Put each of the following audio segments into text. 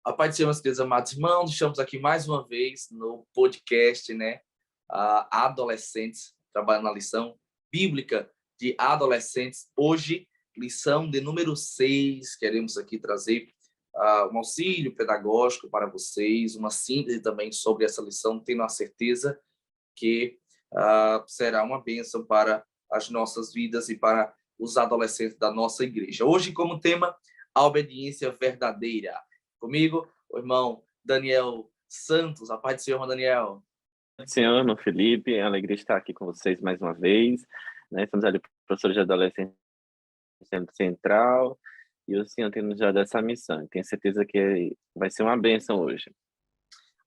A paz do Senhor, meus queridos amados irmãos, estamos aqui mais uma vez no podcast, Adolescentes, trabalhando na lição bíblica de adolescentes. Hoje, lição de número 6, queremos aqui trazer um auxílio pedagógico para vocês, uma síntese também sobre essa lição, tendo a certeza que será uma bênção para as nossas vidas e para os adolescentes da nossa igreja. Hoje, como tema, a obediência verdadeira. Comigo, o irmão Daniel Santos. A paz do Senhor, irmão Daniel. Senhor, irmão Felipe, é uma alegria estar aqui com vocês mais uma vez. Estamos ali, professores de adolescência Centro Central, e o Senhor tem nos dado essa missão. Tenho certeza que vai ser uma bênção hoje.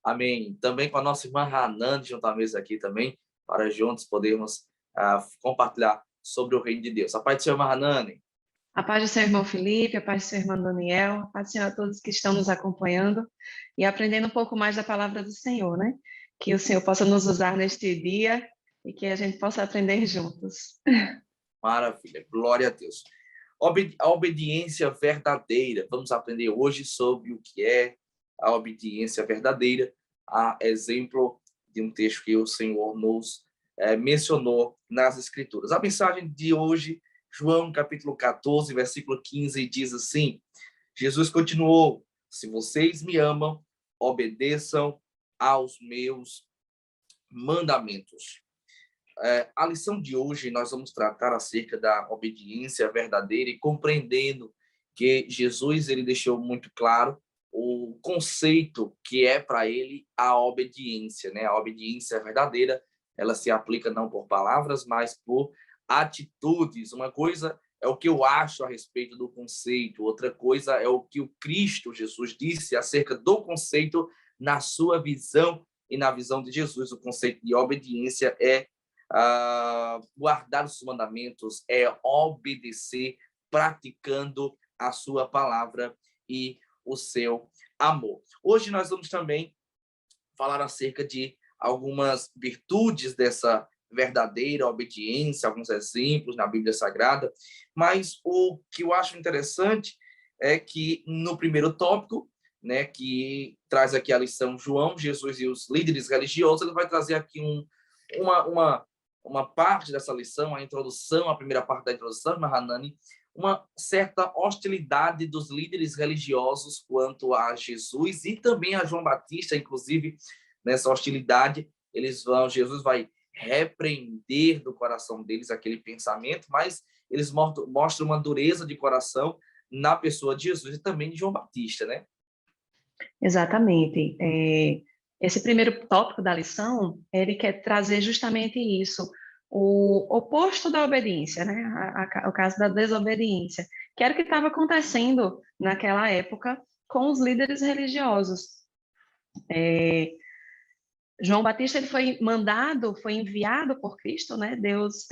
Amém. Também com a nossa irmã Hanan, junto à mesa aqui também, para juntos podermos compartilhar sobre o reino de Deus. A paz do Senhor, irmã Hanan. A paz do seu irmão Felipe, a paz do seu irmão Daniel, a paz do Senhor a todos que estão nos acompanhando e aprendendo um pouco mais da palavra do Senhor, né? Que o Senhor possa nos usar neste dia e que a gente possa aprender juntos. Maravilha, glória a Deus. A obediência verdadeira. Vamos aprender hoje sobre o que é a obediência verdadeira, a exemplo de um texto que o Senhor nos mencionou nas Escrituras. A mensagem de hoje, João capítulo 14, versículo 15, diz assim: Jesus continuou: se vocês me amam, obedeçam aos meus mandamentos. A lição de hoje nós vamos tratar acerca da obediência verdadeira e compreendendo que Jesus ele deixou muito claro o conceito que é para ele a obediência, né? A obediência verdadeira, ela se aplica não por palavras, mas por atitudes. Uma coisa é o que eu acho a respeito do conceito, outra coisa é o que o Cristo Jesus disse acerca do conceito na sua visão e na visão de Jesus. O conceito de obediência é guardar os mandamentos, é obedecer, praticando a sua palavra e o seu amor. Hoje nós vamos também falar acerca de algumas virtudes dessa verdadeira obediência, alguns exemplos na Bíblia Sagrada, mas o que eu acho interessante é que no primeiro tópico, né, que traz aqui a lição João, Jesus e os líderes religiosos, ele vai trazer aqui uma parte dessa lição, a introdução, a primeira parte da introdução, Mahanani, uma certa hostilidade dos líderes religiosos quanto a Jesus e também a João Batista, inclusive nessa hostilidade, Jesus vai repreender do coração deles aquele pensamento, mas eles mostram uma dureza de coração na pessoa de Jesus e também de João Batista, né? Exatamente. Esse primeiro tópico da lição, ele quer trazer justamente isso, o oposto da obediência, né? O caso da desobediência, que era o que estava acontecendo naquela época com os líderes religiosos. João Batista ele foi enviado por Cristo, né? Deus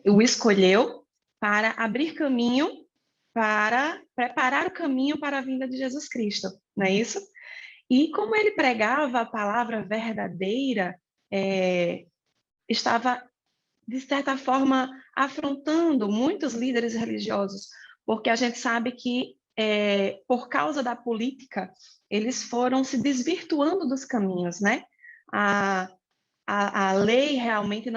o escolheu para abrir caminho, para preparar o caminho para a vinda de Jesus Cristo, não é isso? E como ele pregava a palavra verdadeira, estava, de certa forma, afrontando muitos líderes religiosos, porque a gente sabe que, por causa da política, eles foram se desvirtuando dos caminhos, né? A lei realmente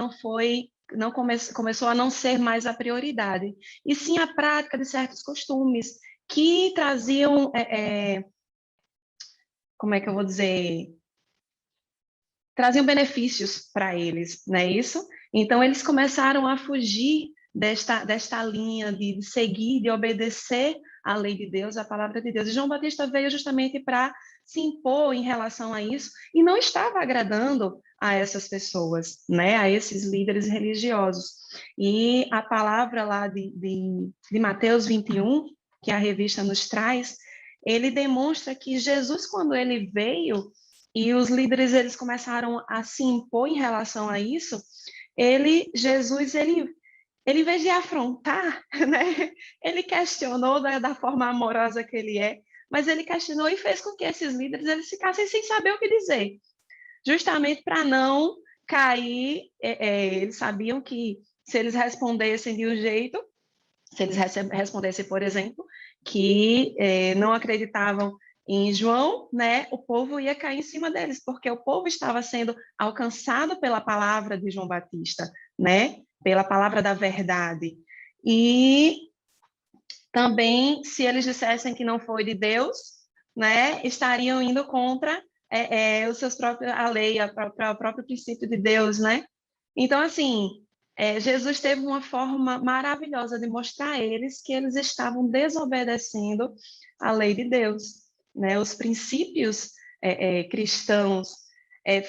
começou a não ser mais a prioridade, e sim a prática de certos costumes que traziam, como é que eu vou dizer, traziam benefícios para eles, não é isso? Então, eles começaram a fugir desta linha de seguir, de obedecer à lei de Deus, à palavra de Deus. E João Batista veio justamente para se impor em relação a isso e não estava agradando a essas pessoas, né? A esses líderes religiosos. E a palavra lá de Mateus 21, que a revista nos traz, ele demonstra que Jesus, quando ele veio, e os líderes eles começaram a se impor em relação a isso, Jesus, em vez de afrontar, né, ele questionou da forma amorosa que ele é, mas ele questionou e fez com que esses líderes eles ficassem sem saber o que dizer, justamente para não cair, eles sabiam que se eles respondessem de um jeito, se eles respondessem, por exemplo, que não acreditavam em João, né, o povo ia cair em cima deles, porque o povo estava sendo alcançado pela palavra de João Batista, né, pela palavra da verdade. E também, se eles dissessem que não foi de Deus, né, estariam indo contra os seus próprios, a lei, o próprio princípio de Deus, né? Então, assim, Jesus teve uma forma maravilhosa de mostrar a eles que eles estavam desobedecendo a lei de Deus, né? Os princípios cristãos,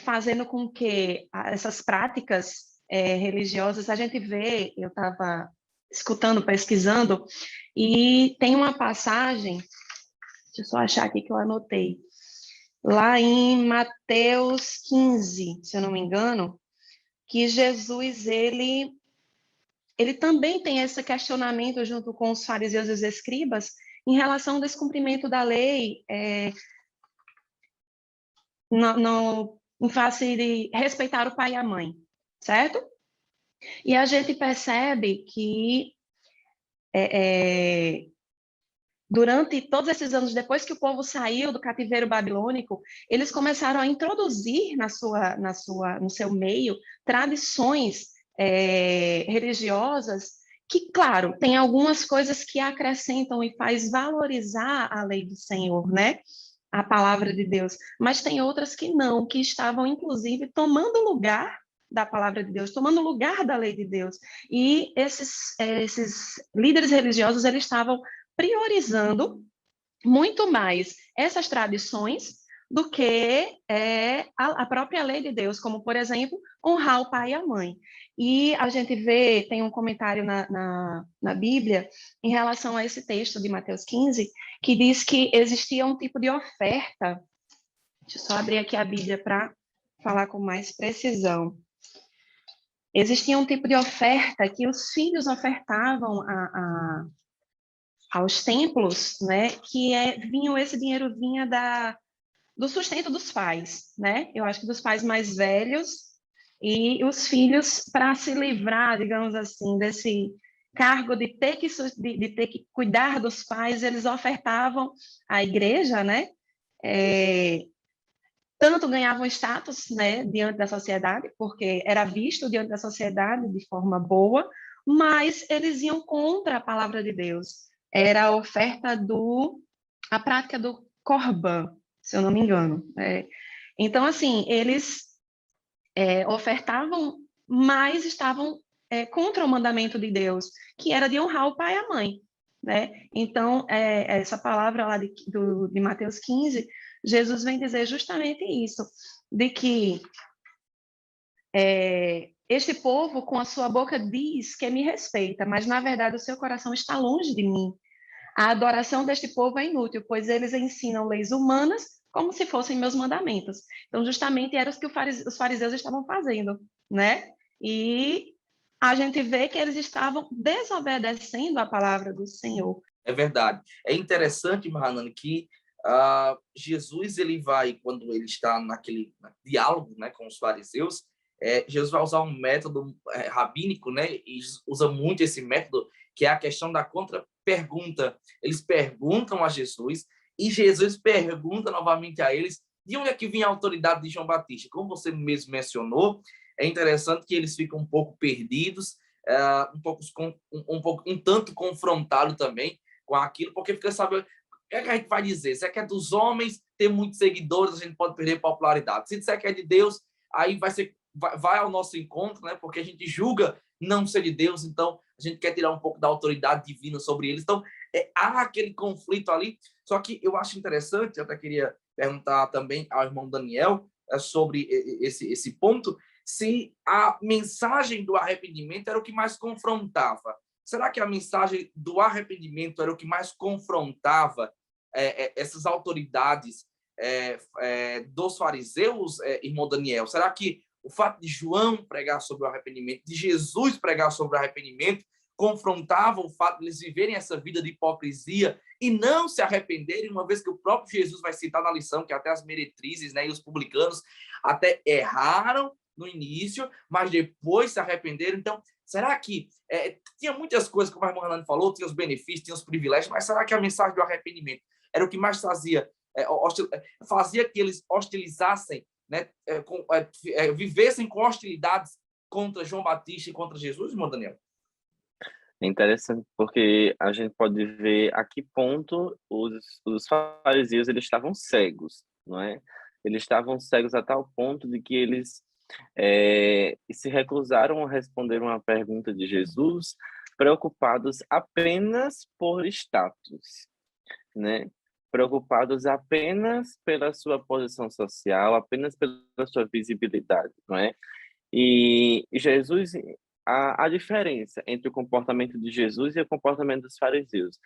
fazendo com que essas práticas religiosas, a gente vê, eu estava escutando, pesquisando, e tem uma passagem, deixa eu só achar aqui que eu anotei, lá em Mateus 15, se eu não me engano, que Jesus, ele também tem esse questionamento junto com os fariseus e os escribas em relação ao descumprimento da lei, em face de respeitar o pai e a mãe, certo? E a gente percebe que durante todos esses anos, depois que o povo saiu do cativeiro babilônico, eles começaram a introduzir no seu meio tradições religiosas que, claro, tem algumas coisas que acrescentam e faz valorizar a lei do Senhor, né? A palavra de Deus, mas tem outras que não, que estavam, inclusive, tomando lugar da palavra de Deus, tomando lugar da lei de Deus. E esses líderes religiosos, eles estavam priorizando muito mais essas tradições do que a própria lei de Deus, como, por exemplo, honrar o pai e a mãe. E a gente vê, tem um comentário na Bíblia em relação a esse texto de Mateus 15, que diz que existia um tipo de oferta. Deixa eu só abrir aqui a Bíblia para falar com mais precisão. Existia um tipo de oferta que os filhos ofertavam aos templos, né? Que esse dinheiro vinha do sustento dos pais, né? Eu acho que dos pais mais velhos e os filhos, para se livrar, digamos assim, desse cargo de ter que cuidar dos pais, eles ofertavam à igreja, né? Tanto ganhavam status, né, diante da sociedade, porque era visto diante da sociedade de forma boa, mas eles iam contra a palavra de Deus. Era a oferta a prática do Corban, se eu não me engano. Então, assim, eles ofertavam, mas estavam contra o mandamento de Deus, que era de honrar o pai e a mãe, né? Então, essa palavra lá de Mateus 15, Jesus vem dizer justamente isso, de que este povo, com a sua boca, diz que me respeita, mas, na verdade, o seu coração está longe de mim. A adoração deste povo é inútil, pois eles ensinam leis humanas como se fossem meus mandamentos. Então, justamente, era o que os fariseus estavam fazendo, né? E a gente vê que eles estavam desobedecendo a palavra do Senhor. É verdade. É interessante, Mahanani, que Jesus, ele vai, quando ele está naquele diálogo, né, com os fariseus, Jesus vai usar um método rabínico, né, e usa muito esse método, que é a questão da contra-pergunta. Eles perguntam a Jesus, e Jesus pergunta novamente a eles de onde é que vinha a autoridade de João Batista. Como você mesmo mencionou, é interessante que eles ficam um pouco perdidos, um tanto confrontados também com aquilo, porque fica sabendo o que a gente vai dizer? Se é que é dos homens, ter muitos seguidores, a gente pode perder popularidade. Se disser que é de Deus, aí vai ao nosso encontro, né? Porque a gente julga não ser de Deus, então a gente quer tirar um pouco da autoridade divina sobre eles. Então, há aquele conflito ali. Só que eu acho interessante, eu até queria perguntar também ao irmão Daniel sobre esse ponto, se a mensagem do arrependimento era o que mais confrontava. Será que a mensagem do arrependimento era o que mais confrontava essas autoridades dos fariseus, irmão Daniel? Será que o fato de João pregar sobre o arrependimento, de Jesus pregar sobre o arrependimento, confrontava o fato de eles viverem essa vida de hipocrisia e não se arrependerem, uma vez que o próprio Jesus vai citar na lição que até as meretrizes, né, e os publicanos até erraram, no início, mas depois se arrependeram. Então, será que tinha muitas coisas, como a irmã Hanani falou, tinha os benefícios, tinha os privilégios, mas será que a mensagem do arrependimento era o que mais fazia que eles hostilizassem, né, vivessem com hostilidades contra João Batista e contra Jesus, irmão Daniel? É interessante porque a gente pode ver a que ponto os fariseus eles estavam cegos, não é? Eles estavam cegos a tal ponto de que eles se recusaram a responder uma pergunta de Jesus, preocupados apenas por status, né? Preocupados apenas pela sua posição social, apenas pela sua visibilidade, não é? E Jesus, a diferença entre o comportamento de Jesus e o comportamento dos fariseus.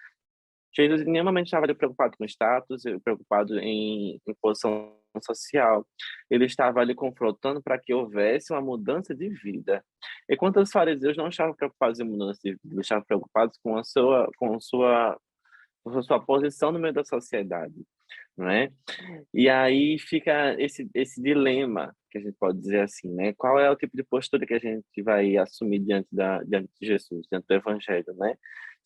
Jesus em nenhum momento estava ali preocupado com status, preocupado em posição social. Ele estava ali confrontando para que houvesse uma mudança de vida. Enquanto os fariseus não estavam preocupados em mudança de vida, eles estavam preocupados com a sua posição no meio da sociedade, não é? E aí fica esse dilema, que a gente pode dizer assim, né? Qual é o tipo de postura que a gente vai assumir diante de Jesus, diante do Evangelho, né?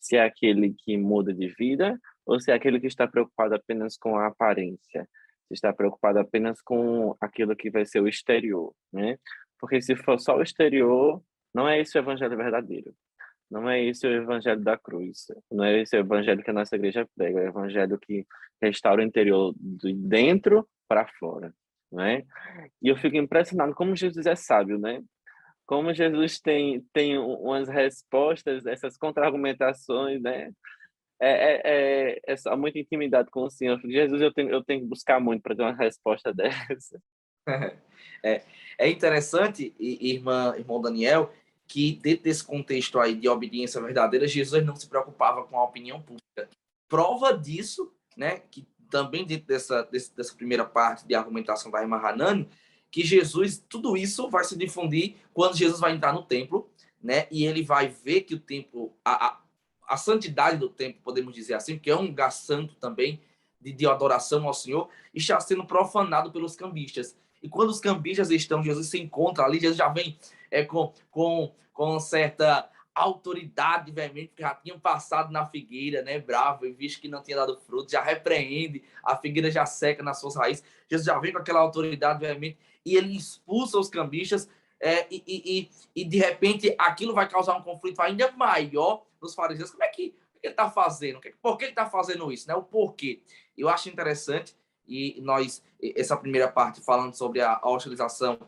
Se é aquele que muda de vida ou se é aquele que está preocupado apenas com a aparência, se está preocupado apenas com aquilo que vai ser o exterior, né? Porque se for só o exterior, não é esse o Evangelho verdadeiro. Não é esse o evangelho da cruz. Não é esse o evangelho que a nossa igreja prega. É o evangelho que restaura o interior de dentro para fora, não é? E eu fico impressionado como Jesus é sábio, né? Como Jesus tem umas respostas, essas contra-argumentações, né? É só muita intimidade com o Senhor. Jesus, eu tenho que buscar muito para ter uma resposta dessa. É interessante, irmão Daniel, que dentro desse contexto aí de obediência verdadeira, Jesus não se preocupava com a opinião pública. Prova disso, né, que também dentro dessa primeira parte de argumentação da irmã Hanani, que Jesus, tudo isso vai se difundir quando Jesus vai entrar no templo, né, e ele vai ver que o templo, a santidade do templo, podemos dizer assim, porque é um lugar santo também, de adoração ao Senhor, está sendo profanado pelos cambistas. E quando os cambistas estão, Jesus se encontra ali, Jesus já vem com certa autoridade, veemente, que já tinham passado na figueira, né, bravo, e visto que não tinha dado fruto, já repreende, a figueira já seca nas suas raízes, Jesus já vem com aquela autoridade, veemente, e ele expulsa os cambistas, e de repente aquilo vai causar um conflito ainda maior nos fariseus. Como é que ele está fazendo? Por que ele está fazendo isso? Né? O porquê? Eu acho interessante, e essa primeira parte falando sobre a hostilização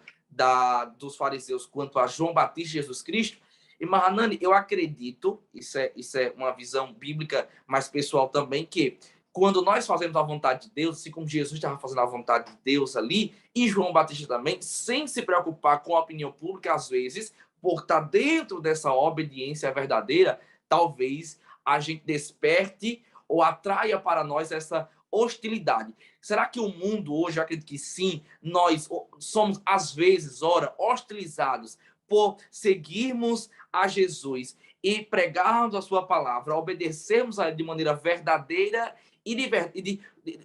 dos fariseus quanto a João Batista e Jesus Cristo. E Mahanani, eu acredito, isso é uma visão bíblica, mas pessoal também, que quando nós fazemos a vontade de Deus, assim como Jesus estava fazendo a vontade de Deus ali, e João Batista também, sem se preocupar com a opinião pública, às vezes, por estar dentro dessa obediência verdadeira, talvez a gente desperte ou atraia para nós essa hostilidade. Será que o mundo hoje, eu acredito que sim, nós somos, às vezes, hostilizados por seguirmos a Jesus e pregarmos a sua palavra, obedecermos a ele de maneira verdadeira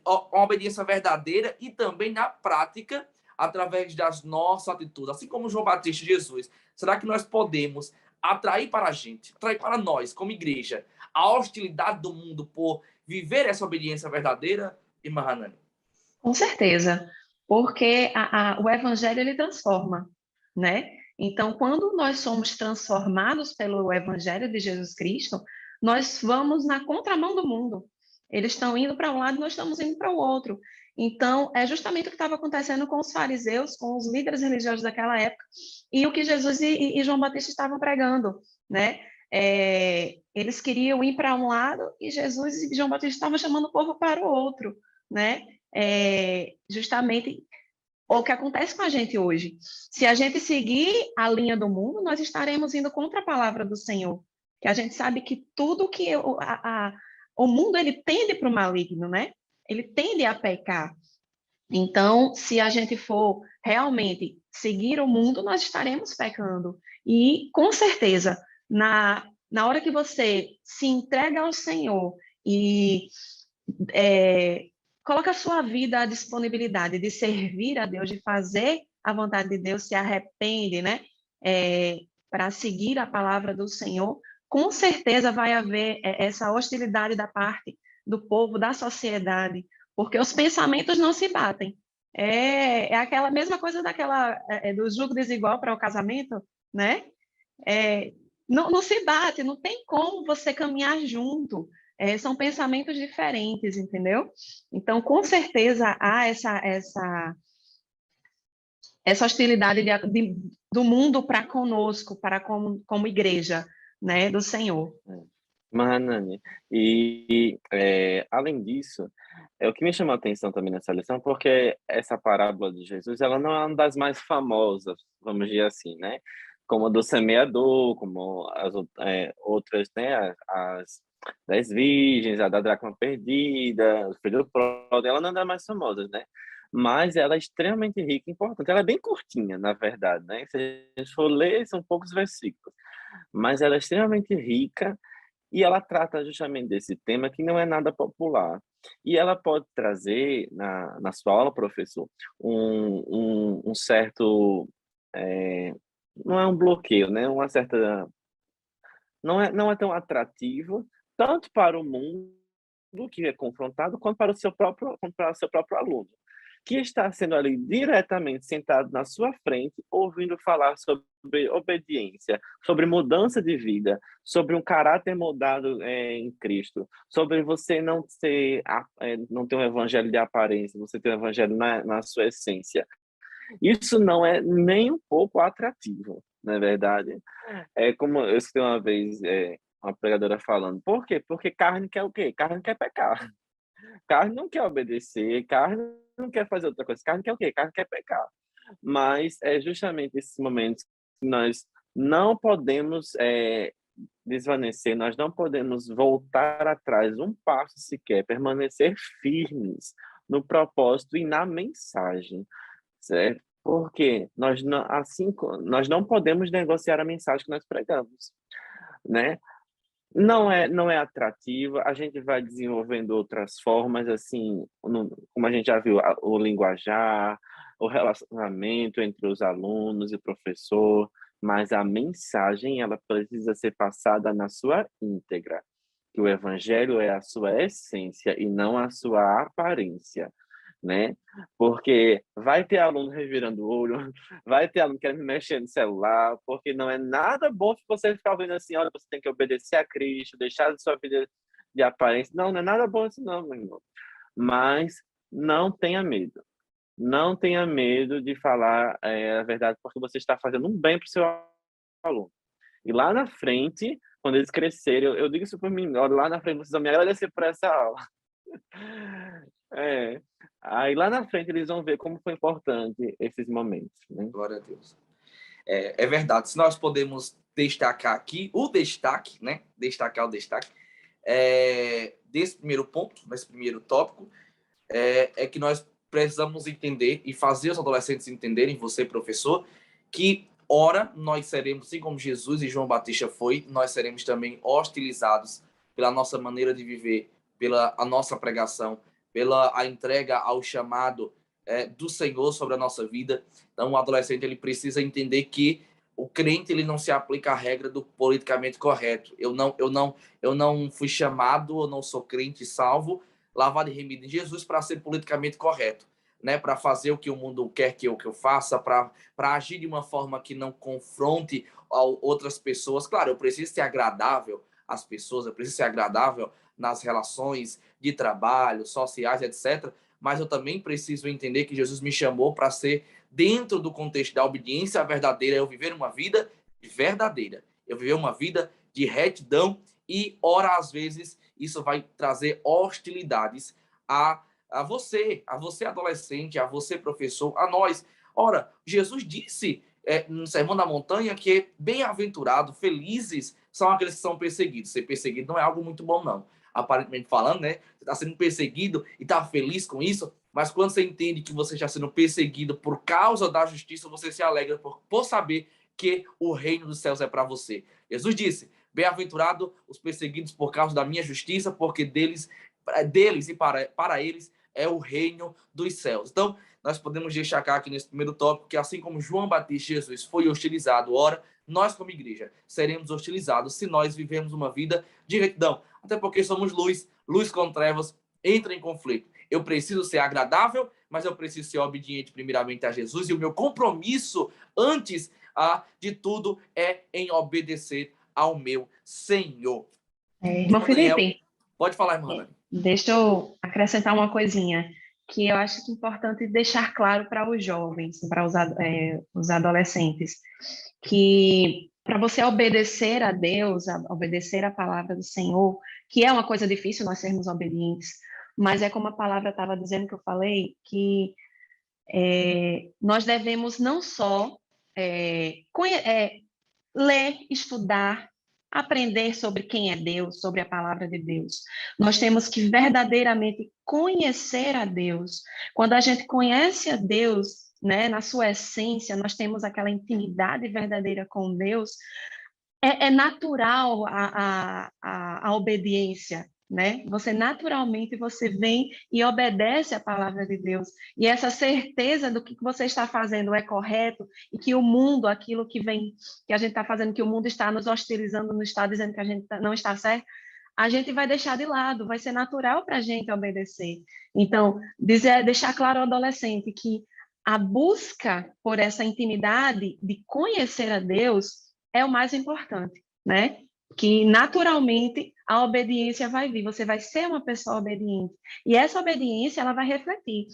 uma obediência verdadeira e também na prática, através das nossas atitudes, assim como João Batista e Jesus. Será que nós podemos atrair para a gente, atrair para nós, como igreja, a hostilidade do mundo por viver essa obediência verdadeira, irmã Hanani? Com certeza, porque o evangelho ele transforma, né? Então, quando nós somos transformados pelo evangelho de Jesus Cristo, nós vamos na contramão do mundo. Eles estão indo para um lado, nós estamos indo para o outro. Então, é justamente o que estava acontecendo com os fariseus, com os líderes religiosos daquela época, e o que Jesus e João Batista estavam pregando, né? Eles queriam ir para um lado e Jesus e João Batista estavam chamando o povo para o outro, né? Justamente o que acontece com a gente hoje. Se a gente seguir a linha do mundo, nós estaremos indo contra a palavra do Senhor. Que a gente sabe que tudo que o mundo ele tende para o maligno, né? Ele tende a pecar. Então, se a gente for realmente seguir o mundo, nós estaremos pecando. E, com certeza, na hora que você se entrega ao Senhor e coloca a sua vida à disponibilidade de servir a Deus, de fazer a vontade de Deus, se arrepende, né? Para seguir a palavra do Senhor, com certeza vai haver essa hostilidade da parte do povo, da sociedade, porque os pensamentos não se batem. É aquela mesma coisa do julgo desigual para o casamento, né? Não se bate, não tem como você caminhar junto. São pensamentos diferentes, entendeu? Então, com certeza, há essa hostilidade do mundo para conosco, para como igreja, né, do Senhor. Mahanani, além disso, o que me chamou a atenção também nessa lição, porque essa parábola de Jesus, ela não é uma das mais famosas, vamos dizer assim, né? Como a do semeador, como as outras, né? As 10 virgens, a da dracma perdida, o filho pródigo, ela não é das mais famosas, né? Mas ela é extremamente rica e importante. Ela é bem curtinha, na verdade, né? Se a gente for ler, são poucos versículos. Mas ela é extremamente rica e ela trata justamente desse tema que não é nada popular. E ela pode trazer, na sua aula, professor, um certo... não é um bloqueio, né? Uma certa... Não é tão atrativo, tanto para o mundo que é confrontado, quanto para o seu próprio aluno, que está sendo ali diretamente sentado na sua frente, ouvindo falar sobre obediência, sobre mudança de vida, sobre um caráter moldado em Cristo, sobre você não ter um evangelho de aparência, você ter um evangelho na sua essência. Isso não é nem um pouco atrativo, não é verdade? É como eu escutei uma vez uma pregadora falando, por quê? Porque carne quer o quê? Carne quer pecar. Carne não quer obedecer, carne não quer fazer outra coisa. Carne quer o quê? Carne quer pecar. Mas é justamente esses momentos que nós não podemos desvanecer, nós não podemos voltar atrás um passo sequer, permanecer firmes no propósito e na mensagem, certo? Porque nós não podemos negociar a mensagem que nós pregamos, né? Não é atrativa, a gente vai desenvolvendo outras formas, assim, como a gente já viu, o linguajar, o relacionamento entre os alunos e o professor, mas a mensagem, ela precisa ser passada na sua íntegra, que o evangelho é a sua essência e não a sua aparência, né? Porque vai ter aluno revirando o olho, vai ter aluno querendo mexer no celular, porque não é nada bom se você ficar vendo assim, olha, você tem que obedecer a Cristo, deixar a sua vida de aparência. Não é nada bom isso não, meu irmão. Mas não tenha medo. Não tenha medo de falar a verdade, porque você está fazendo um bem para o seu aluno. E lá na frente, quando eles crescerem, eu digo isso para mim, olha, lá na frente vocês vão me agradecer por essa aula. Aí lá na frente eles vão ver como foi importante esses momentos, né? Glória a Deus. É verdade. Se nós podemos destacar aqui o destaque, né? Destacar o destaque desse primeiro ponto, desse primeiro tópico, é que nós precisamos entender e fazer os adolescentes entenderem, você, professor, que ora nós seremos, assim como Jesus e João Batista foi, nós seremos também hostilizados pela nossa maneira de viver, pela a nossa pregação, pela a entrega ao chamado do Senhor sobre a nossa vida. Então, o adolescente ele precisa entender que o crente ele não se aplica à regra do politicamente correto. Eu não fui chamado, eu não sou crente salvo, lavado e remido em Jesus para ser politicamente correto, né? Para fazer o que o mundo quer que eu faça, para agir de uma forma que não confronte outras pessoas. Claro, eu preciso ser agradável às pessoas, eu preciso ser agradável nas relações de trabalho, sociais, etc. Mas eu também preciso entender que Jesus me chamou para ser, dentro do contexto da obediência verdadeira, eu viver uma vida verdadeira, eu viver uma vida de retidão e, ora, às vezes, isso vai trazer hostilidades a você adolescente, a você professor, a nós. Ora, Jesus disse no Sermão da Montanha que bem-aventurado, felizes são aqueles que são perseguidos. Ser perseguido não é algo muito bom, não. Aparentemente falando, né? Você está sendo perseguido e está feliz com isso, mas quando você entende que você está sendo perseguido por causa da justiça, você se alegra por saber que o reino dos céus é para você. Jesus disse: bem-aventurado os perseguidos por causa da minha justiça, porque deles e para eles é o reino dos céus. Então, nós podemos destacar aqui nesse primeiro tópico que, assim como João Batista e Jesus foi hostilizado, ora, nós como igreja seremos hostilizados se nós vivemos uma vida de retidão. Até porque somos luz, luz com trevas entra em conflito. Eu preciso ser agradável, mas eu preciso ser obediente primeiramente a Jesus, e o meu compromisso antes de tudo é em obedecer ao meu Senhor. Irmão Irmão Daniel, Felipe, pode falar, irmã Dani. deixa eu acrescentar uma coisinha que eu acho que é importante deixar claro para os jovens, para os adolescentes, que para você obedecer a Deus, obedecer a palavra do Senhor, que é uma coisa difícil nós sermos obedientes, mas é como a palavra estava dizendo, que eu falei, que nós devemos não só ler, estudar, aprender sobre quem é Deus, sobre a palavra de Deus. Nós temos que verdadeiramente conhecer a Deus. Quando a gente conhece a Deus, né, na sua essência, nós temos aquela intimidade verdadeira com Deus, é natural a obediência, né? Você naturalmente você vem e obedece a palavra de Deus. E essa certeza do que você está fazendo é correto e que o mundo, aquilo que a gente está fazendo, que o mundo está nos hostilizando, não está dizendo que a gente não está certo, a gente vai deixar de lado, vai ser natural para a gente obedecer. Então, deixar claro ao adolescente que a busca por essa intimidade de conhecer a Deus é o mais importante, né? Que naturalmente a obediência vai vir, você vai ser uma pessoa obediente. E essa obediência, ela vai refletir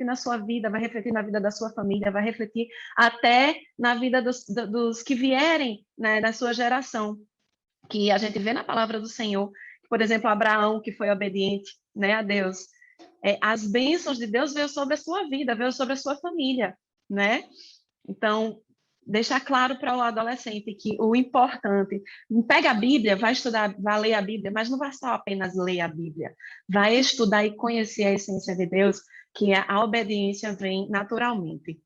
na sua vida, vai refletir na vida da sua família, vai refletir até na vida dos que vierem, né, da sua geração. Que a gente vê na palavra do Senhor, por exemplo, Abraão, que foi obediente, né, a Deus. As bênçãos de Deus veio sobre a sua vida, veio sobre a sua família, né? Então, deixar claro para o adolescente que o importante, pega a Bíblia, vai estudar, vai ler a Bíblia, mas não vai só apenas ler a Bíblia, vai estudar e conhecer a essência de Deus, que a obediência vem naturalmente.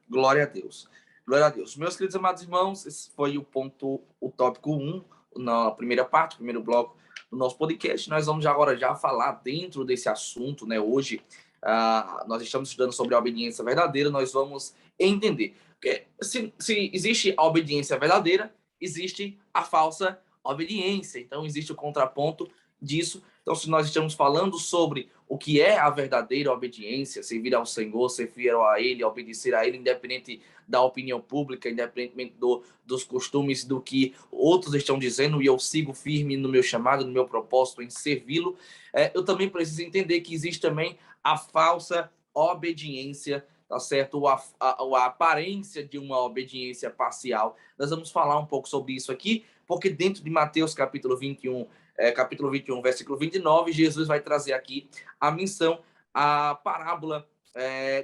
Glória a Deus. Glória a Deus. Meus queridos amados irmãos, esse foi o tópico 1, na primeira parte, primeiro bloco do nosso podcast. Nós vamos agora já falar dentro desse assunto, né? Hoje, nós estamos estudando sobre a obediência verdadeira, nós vamos entender. Porque se existe a obediência verdadeira, existe a falsa obediência. Então, existe o contraponto disso. Então, se nós estamos falando sobre o que é a verdadeira obediência, servir ao Senhor, ser fiel a Ele, obedecer a Ele, independente da opinião pública, independentemente dos costumes, do que outros estão dizendo, e eu sigo firme no meu chamado, no meu propósito em servi-lo, eu também preciso entender que existe também a falsa obediência, tá certo? A aparência de uma obediência parcial. Nós vamos falar um pouco sobre isso aqui, porque dentro de Mateus capítulo 21, versículo 29, Jesus vai trazer aqui a menção, a parábola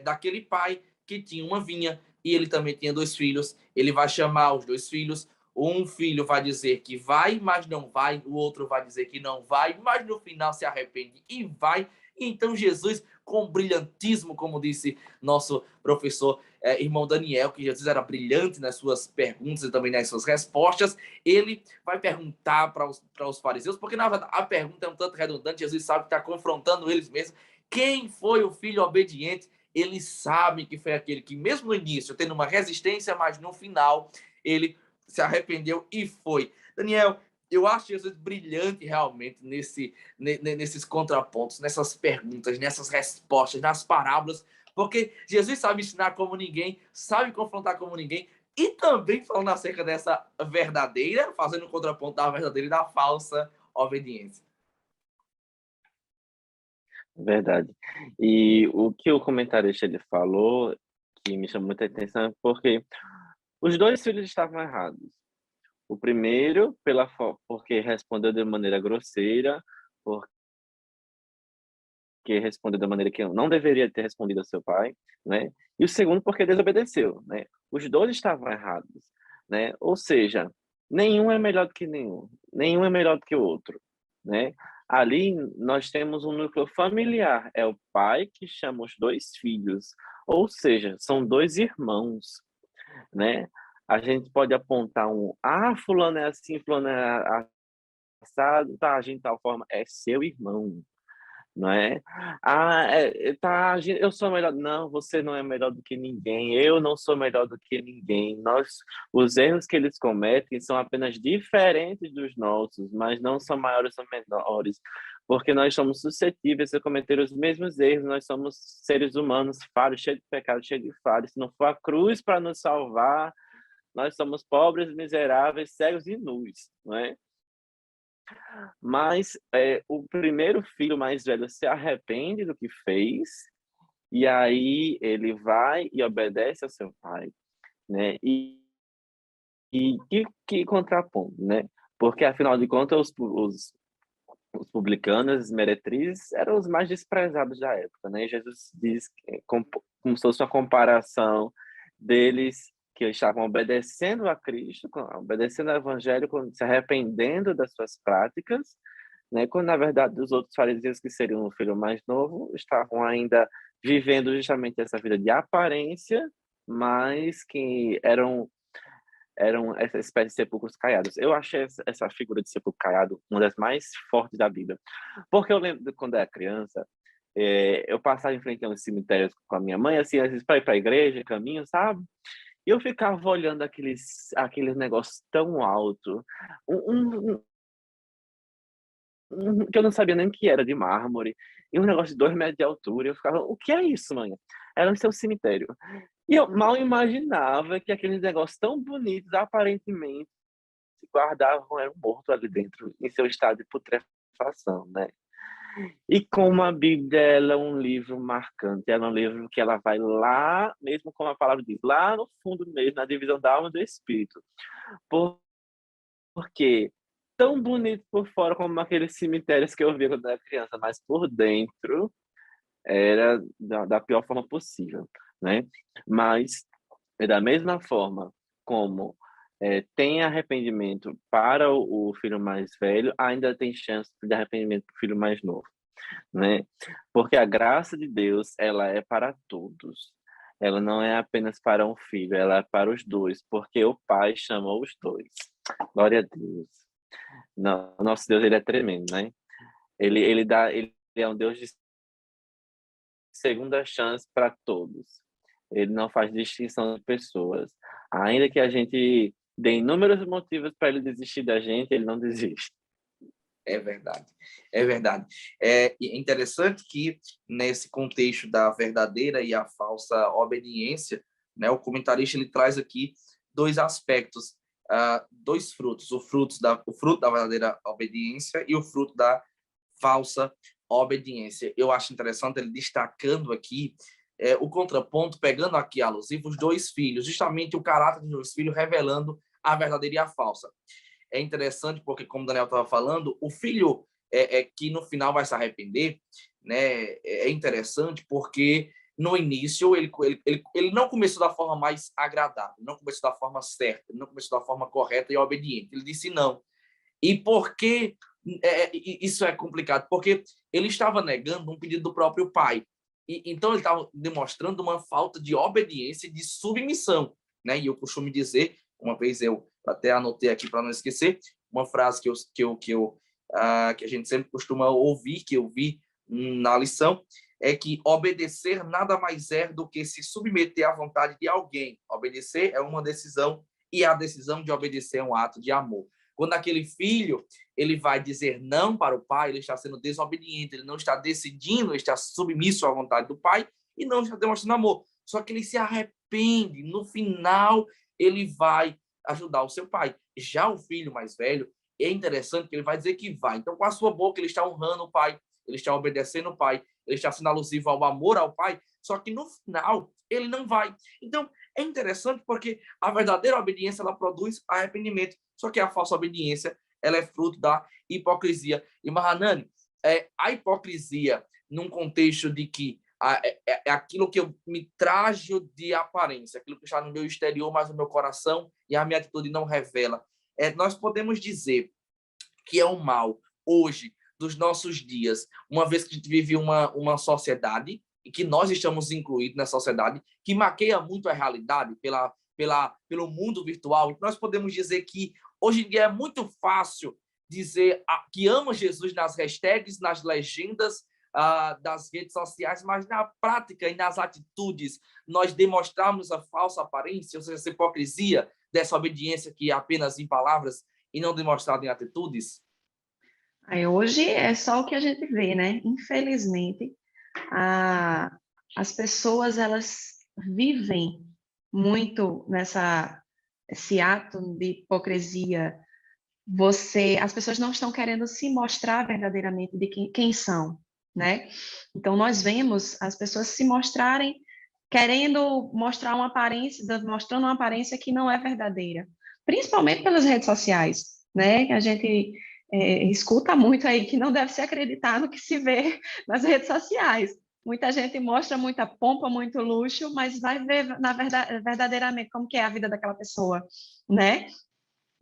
daquele pai que tinha uma vinha e ele também tinha 2 filhos. Ele vai chamar os 2 filhos. Um filho vai dizer que vai, mas não vai. O outro vai dizer que não vai, mas no final se arrepende e vai. Então Jesus, com brilhantismo, como disse nosso professor irmão Daniel, que Jesus era brilhante nas suas perguntas e também nas suas respostas, ele vai perguntar para os fariseus, porque na verdade a pergunta é um tanto redundante, Jesus sabe que está confrontando eles mesmos. Quem foi o filho obediente? Eles sabem que foi aquele que, mesmo no início, tendo uma resistência, mas no final ele se arrependeu e foi. Daniel, eu acho Jesus brilhante realmente nesses contrapontos, nessas perguntas, nessas respostas, nas parábolas, porque Jesus sabe ensinar como ninguém, sabe confrontar como ninguém, e também falando acerca dessa verdadeira, fazendo um contraponto da verdadeira e da falsa obediência. Verdade. E o que o comentarista ele falou, que me chamou muita atenção, é porque os 2 filhos estavam errados. O primeiro, porque respondeu de maneira grosseira, porque respondeu da maneira que não deveria ter respondido ao seu pai, né? E o segundo, porque desobedeceu, né? Os 2 estavam errados, né? Ou seja, nenhum é melhor do que nenhum é melhor do que o outro, né? Ali nós temos um núcleo familiar, é o pai que chama os 2 filhos, ou seja, são 2 irmãos, né? A gente pode apontar fulano é assim, fulano é assado, tá agindo de tal forma, é seu irmão, não é? Eu sou melhor. Não, você não é melhor do que ninguém. Eu não sou melhor do que ninguém. Os erros que eles cometem são apenas diferentes dos nossos, mas não são maiores ou menores, porque nós somos suscetíveis a cometer os mesmos erros. Nós somos seres humanos falhos, cheios de pecados, cheios de falhas. Se não for a cruz para nos salvar, nós somos pobres, miseráveis, cegos e nus, não é? Mas o primeiro filho mais velho se arrepende do que fez, e aí ele vai e obedece ao seu pai, né? E que contraponto, né? Porque, afinal de contas, os publicanos, as meretrizes, eram os mais desprezados da época, né? Jesus diz, como se fosse uma comparação deles que estavam obedecendo a Cristo, obedecendo ao Evangelho, se arrependendo das suas práticas, né? Quando, na verdade, os outros fariseus, que seriam o filho mais novo, estavam ainda vivendo justamente essa vida de aparência, mas que eram essa espécie de sepulcros caiados. Eu achei essa figura de sepulcro caiado uma das mais fortes da Bíblia. Porque eu lembro de quando eu era criança, eu passava em frente a uns cemitérios com a minha mãe, assim, às vezes para ir para a igreja, caminho, sabe? E eu ficava olhando aqueles negócios tão alto, que eu não sabia nem o que era, de mármore, e um negócio de 2 metros de altura. Eu ficava, o que é isso, mãe? Era no seu cemitério. E eu mal imaginava que aqueles negócios tão bonitos, aparentemente, se guardavam, era um morto ali dentro, em seu estado de putrefação, né? E como a Bíblia, ela é um livro marcante, ela é um livro que ela vai lá, mesmo como a palavra diz, lá no fundo mesmo, na divisão da alma e do espírito. Porque tão bonito por fora como aqueles cemitérios que eu via quando eu era criança, mas por dentro era da pior forma possível, né? Mas da mesma forma como tem arrependimento para o filho mais velho, ainda tem chance de arrependimento para o filho mais novo, né? Porque a graça de Deus, ela é para todos. Ela não é apenas para um filho, ela é para os dois, porque o Pai chamou os dois. Glória a Deus. Não, o nosso Deus, ele é tremendo, né? Ele é um Deus de segunda chance para todos. Ele não faz distinção de pessoas. Ainda que a gente dê inúmeros motivos para ele desistir da gente, ele não desiste. É verdade, é verdade. É interessante que, nesse contexto da verdadeira e a falsa obediência, né, o comentarista ele traz aqui dois aspectos, dois frutos: o fruto da verdadeira obediência e o fruto da falsa obediência. Eu acho interessante ele destacando aqui o contraponto, pegando aqui alusivo os dois filhos, justamente o caráter dos dois filhos, revelando a verdadeira e a falsa. É interessante porque, como o Daniel estava falando, o filho que no final vai se arrepender, né, é interessante porque no início ele não começou da forma mais agradável, não começou da forma certa, não começou da forma correta e obediente. Ele disse não. E por que isso é complicado? Porque ele estava negando um pedido do próprio pai. Então, ele estava demonstrando uma falta de obediência e de submissão, né? E eu costumo dizer, uma vez eu até anotei aqui para não esquecer, uma frase que a gente sempre costuma ouvir, que eu vi na lição, é que obedecer nada mais é do que se submeter à vontade de alguém. Obedecer é uma decisão, e a decisão de obedecer é um ato de amor. Quando aquele filho ele vai dizer não para o pai, ele está sendo desobediente, ele não está decidindo, ele está submisso à vontade do pai e não está demonstrando amor. Só que ele se arrepende, no final ele vai ajudar o seu pai. Já o filho mais velho, é interessante que ele vai dizer que vai. Então, com a sua boca, ele está honrando o pai, ele está obedecendo o pai, ele está sendo alusivo ao amor ao pai, só que no final ele não vai. Então, é interessante porque a verdadeira obediência ela produz arrependimento, só que a falsa obediência ela é fruto da hipocrisia. E Mahanani, a hipocrisia num contexto de que é aquilo que eu me trajo de aparência, aquilo que está no meu exterior, mas no meu coração e a minha atitude não revela. Nós podemos dizer que é um mal hoje dos nossos dias, uma vez que a gente vive uma sociedade e que nós estamos incluídos na sociedade que maqueia muito a realidade pelo mundo virtual. Nós podemos dizer que hoje em dia é muito fácil dizer que ama Jesus nas hashtags, nas legendas, das redes sociais, mas na prática e nas atitudes nós demonstramos a falsa aparência, ou seja, essa hipocrisia dessa obediência que é apenas em palavras e não demonstrada em atitudes? Aí, hoje é só o que a gente vê, né? Infelizmente, as pessoas, elas vivem muito esse ato de hipocrisia. As pessoas não estão querendo se mostrar verdadeiramente de quem são, né? Então, nós vemos as pessoas se mostrarem querendo mostrar mostrando uma aparência que não é verdadeira, principalmente pelas redes sociais, né? A gente escuta muito aí que não deve se acreditar no que se vê nas redes sociais. Muita gente mostra muita pompa, muito luxo, mas vai ver na verdade, verdadeiramente como que é a vida daquela pessoa, né?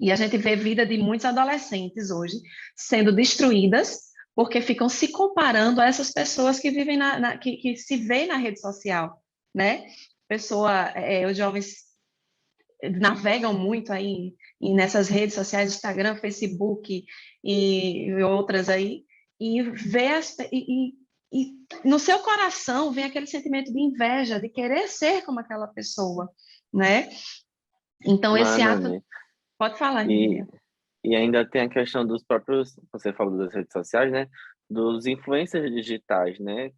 E a gente vê a vida de muitos adolescentes hoje sendo destruídas porque ficam se comparando a essas pessoas que vivem que se vê na rede social, né? Os jovens navegam muito aí nessas redes sociais, Instagram, Facebook e outras aí, e e no seu coração vem aquele sentimento de inveja, de querer ser como aquela pessoa, né? Então, esse ato... Mano, Pode falar, e, Miguel. e ainda tem a questão dos próprios, você falou das redes sociais, né? Dos influencers digitais, né?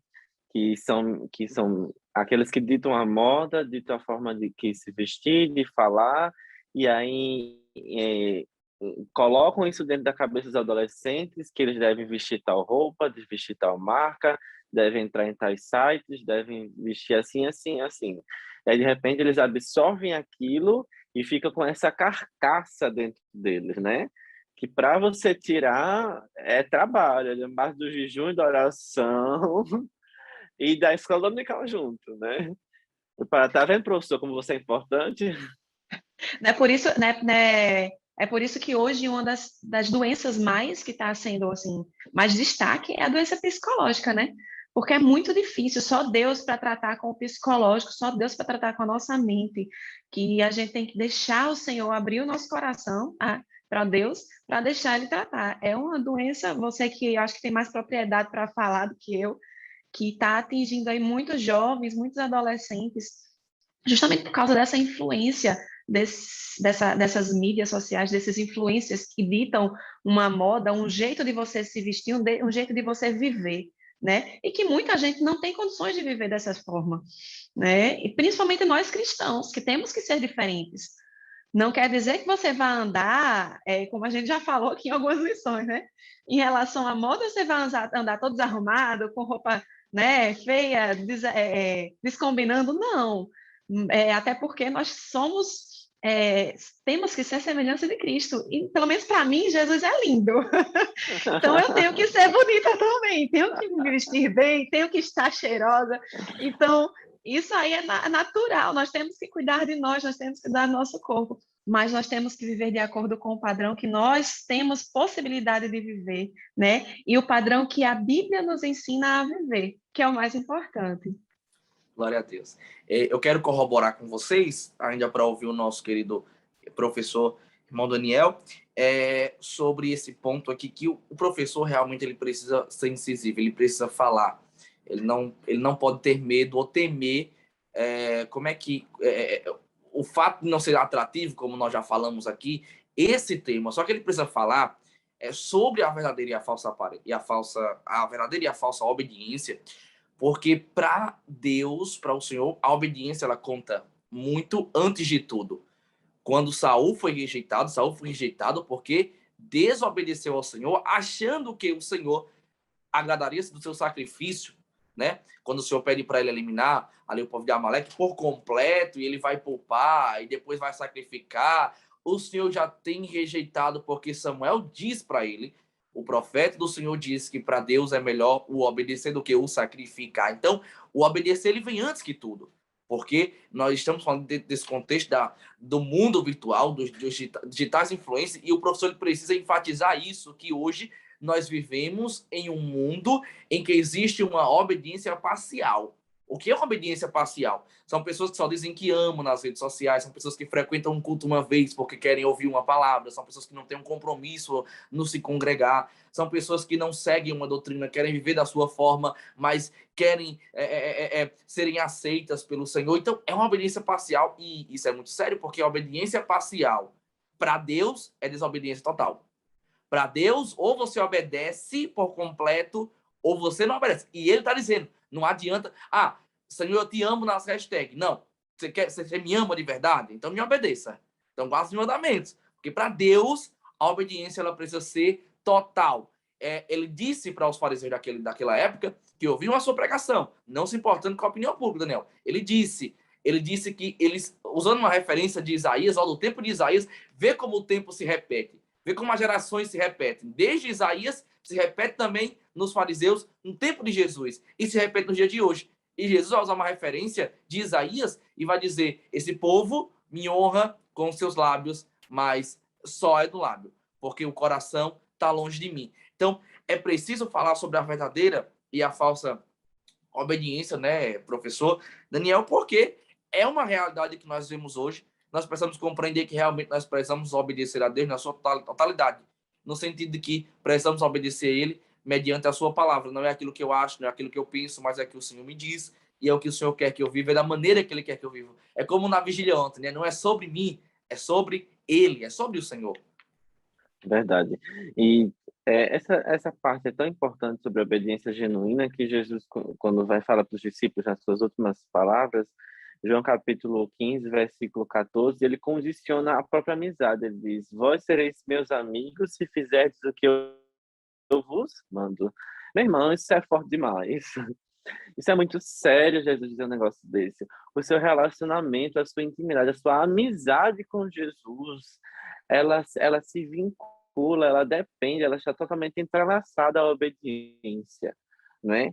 Que são aqueles que ditam a moda, ditam a forma de que se vestir, de falar, e aí colocam isso dentro da cabeça dos adolescentes, que eles devem vestir tal roupa, vestir tal marca, devem entrar em tais sites, devem vestir assim, assim, assim. E aí, de repente, eles absorvem aquilo e fica com essa carcaça dentro deles, né? Que para você tirar é trabalho, é mais do jejum e da oração e da escola dominical junto, né? Tá vendo, professor, como você é importante? É por isso, é por isso que hoje uma das doenças mais que está sendo assim, mais destaque é a doença psicológica, né? Porque é muito difícil, só Deus para tratar com o psicológico, só Deus para tratar com a nossa mente, que a gente tem que deixar o Senhor abrir o nosso coração para Deus, para deixar Ele tratar. É uma doença, você que acho que tem mais propriedade para falar do que eu, que está atingindo aí muitos jovens, muitos adolescentes, justamente por causa dessa influência dessas mídias sociais, desses influencers que ditam uma moda, um jeito de você se vestir, um jeito de você viver, né? E que muita gente não tem condições de viver dessa forma, né? E principalmente nós cristãos, que temos que ser diferentes. Não quer dizer que você vai andar, como a gente já falou aqui em algumas lições, né? Em relação à moda, você vai andar todo desarrumado, com roupa, né, feia, descombinando, não. Até porque nós temos que ser semelhança de Cristo. E, pelo menos para mim, Jesus é lindo. Então, eu tenho que ser bonita também, tenho que me vestir bem, tenho que estar cheirosa. Então, isso aí é natural, nós temos que cuidar de nós temos que cuidar do nosso corpo, mas nós temos que viver de acordo com o padrão que nós temos possibilidade de viver, né? E o padrão que a Bíblia nos ensina a viver, que é o mais importante. Glória a Deus. Eu quero corroborar com vocês, ainda para ouvir o nosso querido professor irmão Daniel, sobre esse ponto aqui, que o professor realmente ele precisa ser incisivo, ele precisa falar. Ele não pode ter medo ou temer o fato de não ser atrativo, como nós já falamos aqui, esse tema. Só que ele precisa falar sobre a verdadeira e a falsa obediência, porque para Deus, para o Senhor, a obediência ela conta muito antes de tudo. Quando Saul foi rejeitado porque desobedeceu ao Senhor, achando que o Senhor agradaria-se do seu sacrifício, né? Quando o Senhor pede para ele eliminar ali o povo de Amaleque por completo, e ele vai poupar, e depois vai sacrificar, o Senhor já tem rejeitado, porque Samuel diz para ele, o profeta do Senhor diz que para Deus é melhor o obedecer do que o sacrificar. Então, o obedecer ele vem antes que tudo, porque nós estamos falando desse contexto do mundo virtual, dos digitais influências, e o professor ele precisa enfatizar isso, que hoje nós vivemos em um mundo em que existe uma obediência parcial. O que é uma obediência parcial? São pessoas que só dizem que amam nas redes sociais, são pessoas que frequentam um culto uma vez porque querem ouvir uma palavra, são pessoas que não têm um compromisso no se congregar, são pessoas que não seguem uma doutrina, querem viver da sua forma, mas querem serem aceitas pelo Senhor. Então, é uma obediência parcial, e isso é muito sério, porque a obediência parcial para Deus é desobediência total. Para Deus, ou você obedece por completo, ou você não obedece. E ele está dizendo, não adianta, Senhor, eu te amo nas hashtags. Não, você me ama de verdade? Então me obedeça. Então guarda os mandamentos. Porque para Deus, a obediência ela precisa ser total. Ele disse para os fariseus daquela época que ouviam a sua pregação, não se importando com a opinião pública, Daniel. Ele disse que eles, usando uma referência de Isaías, do tempo de Isaías, vê como o tempo se repete. Vê como as gerações se repetem. Desde Isaías, se repete também nos fariseus, no tempo de Jesus. E se repete no dia de hoje. E Jesus vai usar uma referência de Isaías e vai dizer, esse povo me honra com seus lábios, mas só é do lábio, porque o coração está longe de mim. Então, é preciso falar sobre a verdadeira e a falsa obediência, né, professor Daniel, porque é uma realidade que nós vemos hoje. Nós precisamos compreender que realmente nós precisamos obedecer a Deus na sua totalidade, no sentido de que precisamos obedecer a Ele mediante a sua palavra. Não é aquilo que eu acho, não é aquilo que eu penso, mas é o que o Senhor me diz, e é o que o Senhor quer que eu viva, é da maneira que Ele quer que eu viva. É como na vigília ontem, né? Não é sobre mim, é sobre Ele, é sobre o Senhor. Verdade. E essa parte é tão importante sobre a obediência genuína que Jesus, quando vai falar para os discípulos nas suas últimas palavras, João capítulo 15, versículo 14, ele condiciona a própria amizade. Ele diz, vós sereis meus amigos se fizerdes o que eu vos mando. Meu irmão, isso é forte demais. Isso é muito sério, Jesus dizer um negócio desse. O seu relacionamento, a sua intimidade, a sua amizade com Jesus, ela se vincula, ela depende, ela está totalmente entrelaçada à obediência, né?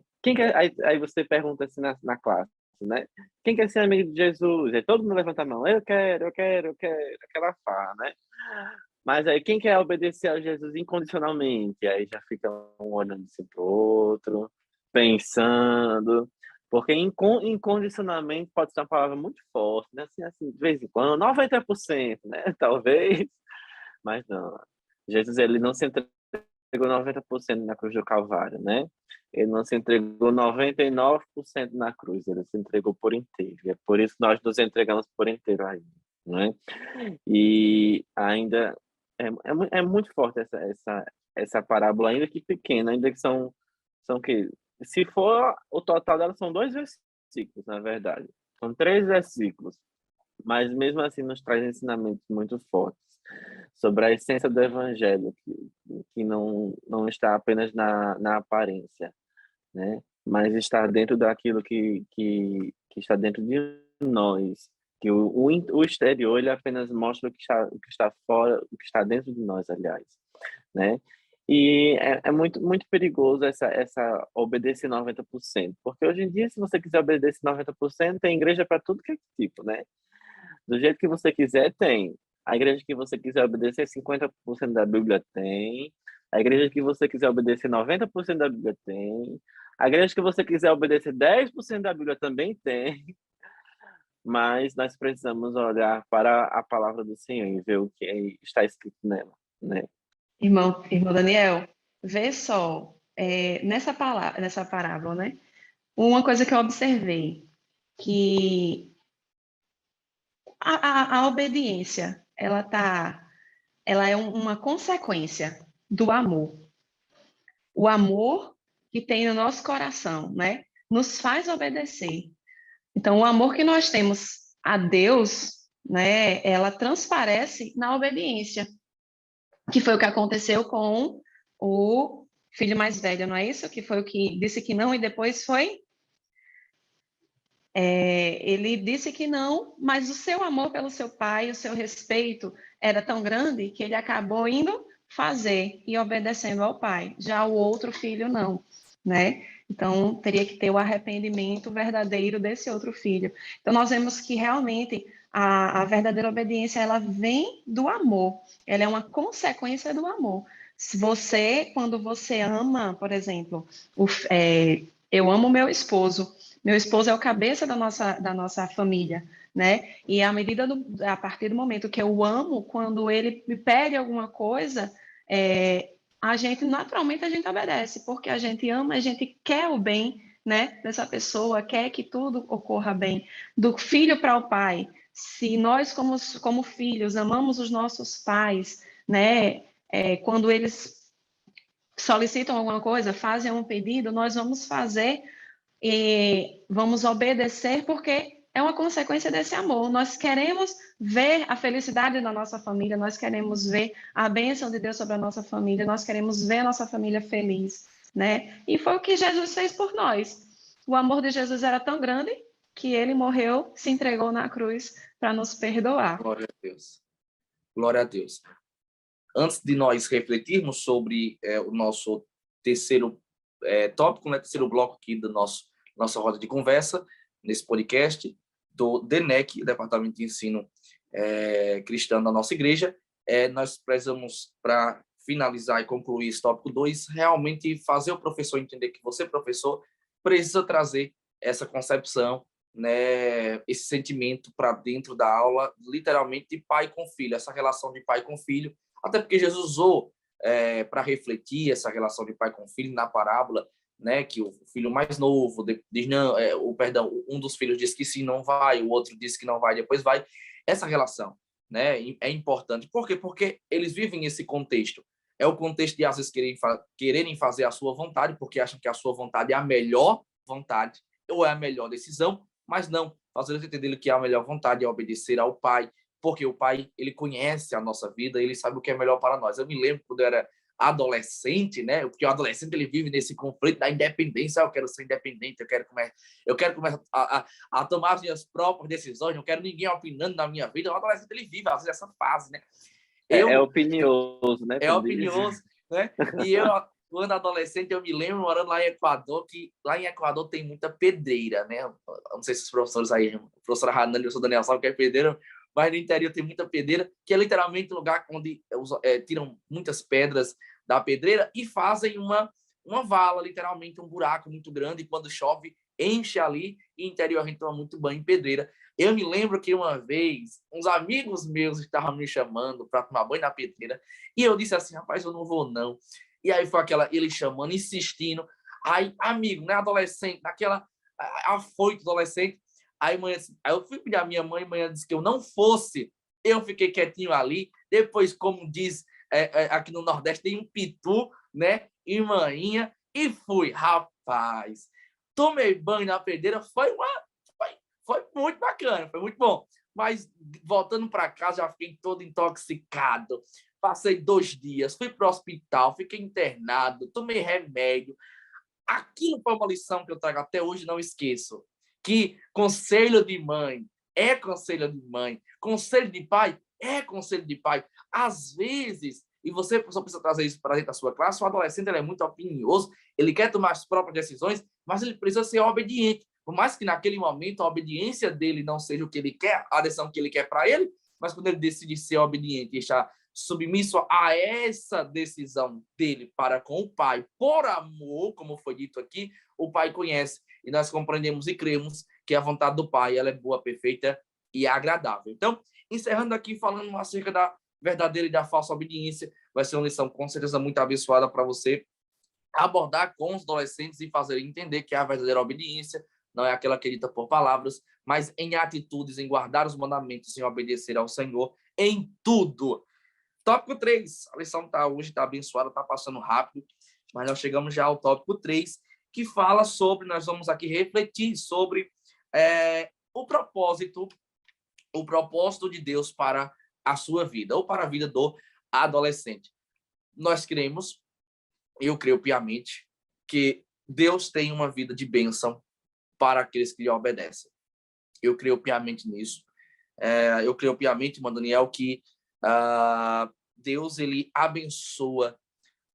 Aí você pergunta assim na classe, né? Quem quer ser amigo de Jesus? Aí todo mundo levanta a mão. Eu quero, aquela farra, né? Mas aí quem quer obedecer a Jesus incondicionalmente? Aí já fica um olhando assim pro outro, pensando, porque incondicionamento pode ser uma palavra muito forte, né? Assim, de vez em quando, 90%, né? Talvez, mas não. Jesus, ele não se entregou 90% na cruz do Calvário, né? Ele não se entregou 99% na cruz, ele se entregou por inteiro. E é por isso que nós nos entregamos por inteiro a ele, né? E ainda é muito forte essa parábola, ainda que pequena, ainda que são que se for o total dela são 2 versículos, na verdade. São 3 versículos, mas mesmo assim nos traz ensinamentos muito fortes sobre a essência do evangelho, que não está apenas na aparência, né? Mas está dentro daquilo que está dentro de nós, que o exterior ele apenas mostra o que está fora, o que está dentro de nós, aliás, né? E é muito, muito perigoso essa obedecer 90%, porque hoje em dia, se você quiser obedecer 90%, tem igreja para tudo que é tipo, né? Do jeito que você quiser, tem. A igreja que você quiser obedecer 50% da Bíblia tem. A igreja que você quiser obedecer 90% da Bíblia tem. A igreja que você quiser obedecer 10% da Bíblia também tem. Mas nós precisamos olhar para a palavra do Senhor e ver o que está escrito nela, né? Irmão Daniel, vê só, nessa parábola, né? Uma coisa que eu observei, que a obediência, ela é uma consequência do amor. O amor que tem no nosso coração, né? Nos faz obedecer. Então, o amor que nós temos a Deus, né? Ela transparece na obediência, que foi o que aconteceu com o filho mais velho, não é isso? Que foi o que disse que não e depois foi... ele disse que não, mas o seu amor pelo seu pai, o seu respeito era tão grande que ele acabou indo fazer e obedecendo ao pai. Já o outro filho não, né? Então, teria que ter o arrependimento verdadeiro desse outro filho. Então, nós vemos que realmente a verdadeira obediência, ela vem do amor. Ela é uma consequência do amor. Se você, quando você ama, por exemplo, eu amo meu esposo, Meu esposo é o cabeça da nossa família, né? E a partir do momento que eu o amo, quando ele me pede alguma coisa, naturalmente a gente obedece, porque a gente ama, a gente quer o bem, né, dessa pessoa, quer que tudo ocorra bem. Do filho para o pai, se nós como filhos amamos os nossos pais, né, quando eles solicitam alguma coisa, fazem um pedido, nós vamos fazer e vamos obedecer porque é uma consequência desse amor. Nós queremos ver a felicidade da nossa família, nós queremos ver a bênção de Deus sobre a nossa família, nós queremos ver a nossa família feliz, né? E foi o que Jesus fez por nós. O amor de Jesus era tão grande que ele morreu, se entregou na cruz para nos perdoar. Glória a Deus. Glória a Deus. Antes de nós refletirmos sobre o nosso terceiro tópico, né, terceiro bloco aqui da nossa roda de conversa, nesse podcast, do DENEC, Departamento de Ensino Cristão da nossa igreja, nós precisamos, para finalizar e concluir esse tópico 2, realmente fazer o professor entender que você, professor, precisa trazer essa concepção, né, esse sentimento para dentro da aula, literalmente de pai com filho, essa relação de pai com filho, até porque Jesus usou para refletir essa relação de pai com filho na parábola, né, que o filho mais novo diz não, um dos filhos diz que sim, não vai, o outro diz que não vai, depois vai. Essa relação, né, é importante. Por quê? Porque eles vivem esse contexto. É o contexto de às vezes quererem fazer a sua vontade, porque acham que a sua vontade é a melhor vontade ou é a melhor decisão, mas não, fazendo entender que a melhor vontade é obedecer ao pai, porque o pai, ele conhece a nossa vida, ele sabe o que é melhor para nós. Eu me lembro quando eu era adolescente, né? Porque o adolescente, ele vive nesse conflito da independência. Eu quero ser independente, eu quero começar a tomar as minhas próprias decisões, não quero ninguém opinando na minha vida. O adolescente, ele vive às vezes essa fase, né? É opinioso, né? É opinioso, né? E eu, quando adolescente, eu me lembro morando lá em Equador, que lá em Equador tem muita pedreira, né? Eu não sei se os professores aí, o professor Hanan e o professor Daniel sabem o que é pedreira, mas no interior tem muita pedreira, que é literalmente um lugar onde tiram muitas pedras da pedreira e fazem uma vala, literalmente um buraco muito grande, e quando chove, enche ali, e no interior a gente toma muito banho em pedreira. Eu me lembro que uma vez, uns amigos meus estavam me chamando para tomar banho na pedreira, e eu disse assim, rapaz, eu não vou não. E aí foi ele chamando, insistindo. Aí, amigo, né, adolescente, naquela afoito adolescente, aí eu fui pedir a minha mãe, mãe disse que eu não fosse, eu fiquei quietinho ali, depois, como diz aqui no Nordeste, tem um pitu, né, e manhinha, e fui, rapaz, tomei banho na pedreira, foi muito bacana, foi muito bom, mas voltando para casa, já fiquei todo intoxicado, passei 2 dias, fui para o hospital, fiquei internado, tomei remédio. Aquilo foi uma lição que eu trago até hoje, não esqueço. Que conselho de mãe é conselho de mãe, conselho de pai é conselho de pai. Às vezes, e você só precisa trazer isso para dentro da sua classe, o adolescente ele é muito opinioso, ele quer tomar as próprias decisões, mas ele precisa ser obediente. Por mais que naquele momento a obediência dele não seja o que ele quer, a decisão que ele quer para ele, mas quando ele decide ser obediente e estar submisso a essa decisão dele para com o pai, por amor, como foi dito aqui, o pai conhece e nós compreendemos e cremos que a vontade do pai ela é boa, perfeita e agradável. Então, encerrando aqui, falando acerca da verdadeira e da falsa obediência, vai ser uma lição com certeza muito abençoada para você abordar com os adolescentes e fazer entender que a verdadeira obediência não é aquela que é dita por palavras, mas em atitudes, em guardar os mandamentos, em obedecer ao Senhor em tudo. Tópico 3, a lição hoje está abençoada, está passando rápido, mas nós chegamos já ao tópico 3, que fala sobre, nós vamos aqui refletir sobre o propósito de Deus para a sua vida, ou para a vida do adolescente. Nós cremos, eu creio piamente, que Deus tem uma vida de bênção para aqueles que lhe obedecem. Eu creio piamente nisso. Eu creio piamente, irmão Daniel, que Deus ele abençoa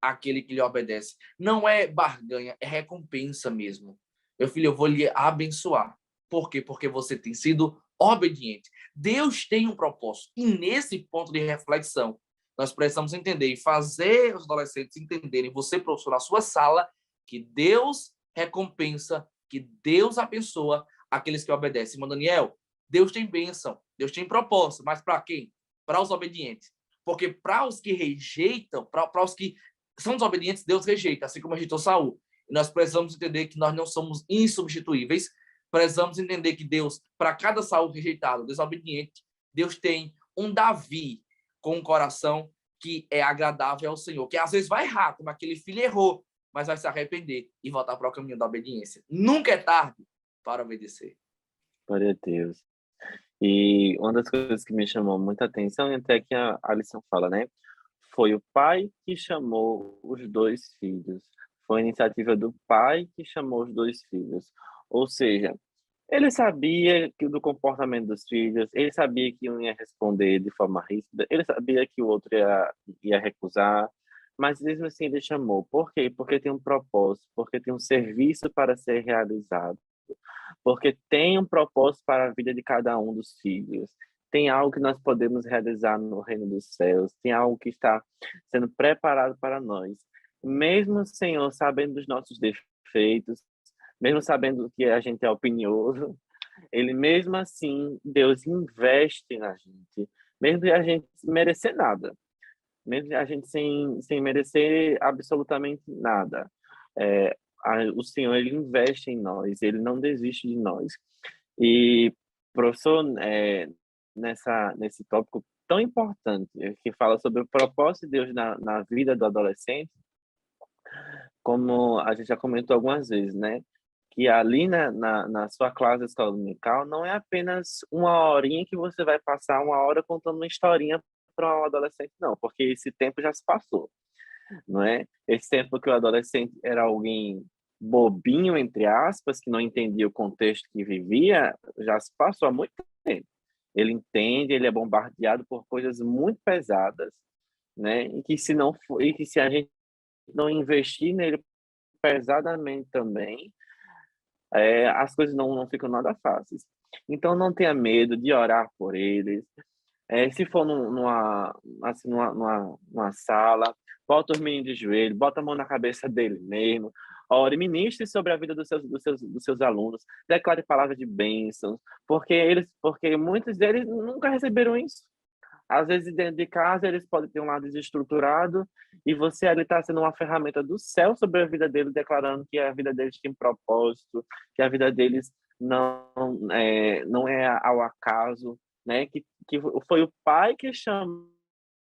aquele que lhe obedece. Não é barganha, é recompensa mesmo. Meu filho, eu vou lhe abençoar. Por quê? Porque você tem sido obediente. Deus tem um propósito. E nesse ponto de reflexão, nós precisamos entender e fazer os adolescentes entenderem, você, professor, na sua sala, que Deus recompensa que Deus abençoa aqueles que obedecem. Irmão Daniel, Deus tem bênção, Deus tem propósito, mas para quem? Para os obedientes. Porque para os que rejeitam, para os que são desobedientes, Deus rejeita, assim como rejeitou Saul. E nós precisamos entender que nós não somos insubstituíveis, precisamos entender que Deus, para cada Saul rejeitado, desobediente, Deus tem um Davi com um coração que é agradável ao Senhor, que às vezes vai errar, como aquele filho errou, mas vai se arrepender e voltar para o caminho da obediência. Nunca é tarde para obedecer. Glória a Deus. E uma das coisas que me chamou muita atenção, e até que a lição fala, né? Foi o pai que chamou os 2 filhos. Foi a iniciativa do pai que chamou os 2 filhos. Ou seja, ele sabia do comportamento dos filhos, ele sabia que um ia responder de forma ríspida, ele sabia que o outro ia recusar, mas mesmo assim ele chamou. Por quê? Porque tem um propósito, porque tem um serviço para ser realizado, porque tem um propósito para a vida de cada um dos filhos. Tem algo que nós podemos realizar no reino dos céus, tem algo que está sendo preparado para nós. Mesmo, Senhor, sabendo dos nossos defeitos, mesmo sabendo que a gente é opinioso, ele mesmo assim, Deus investe na gente, mesmo a gente sem merecer nada, mesmo a gente sem merecer absolutamente nada. O Senhor, ele investe em nós, ele não desiste de nós. E, professor, nesse tópico tão importante, que fala sobre o propósito de Deus na vida do adolescente, como a gente já comentou algumas vezes, né? Que ali na sua classe escola dominical não é apenas uma horinha que você vai passar uma hora contando uma historinha para um adolescente, não, porque esse tempo já se passou, não é? Esse tempo que o adolescente era alguém bobinho, entre aspas, que não entendia o contexto que vivia, já se passou há muito tempo. Ele entende, ele é bombardeado por coisas muito pesadas, né? E que se a gente não investir nele pesadamente também, as coisas não ficam nada fáceis. Então, não tenha medo de orar por eles. Se for numa sala, bota os meninos de joelho, bota a mão na cabeça dele mesmo, ore, ministre sobre a vida dos seus alunos, declare palavras de bênção, porque muitos deles nunca receberam isso. Às vezes, dentro de casa, eles podem ter um lado desestruturado e você ali está sendo uma ferramenta do céu sobre a vida deles, declarando que a vida deles tem propósito, que a vida deles não é ao acaso, né? Que foi o pai que chamou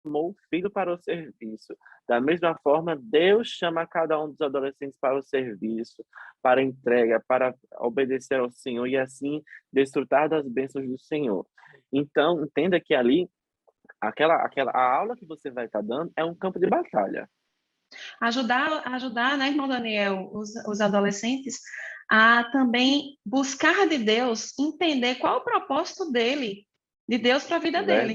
o filho para o serviço. Da mesma forma, Deus chama cada um dos adolescentes para o serviço, para a entrega, para obedecer ao Senhor e assim desfrutar das bênçãos do Senhor. Então, entenda que ali a aula que você vai estar dando é um campo de batalha. Ajudar, né, irmão Daniel, os adolescentes a também buscar de Deus, entender qual o propósito dele, de Deus para a vida dele,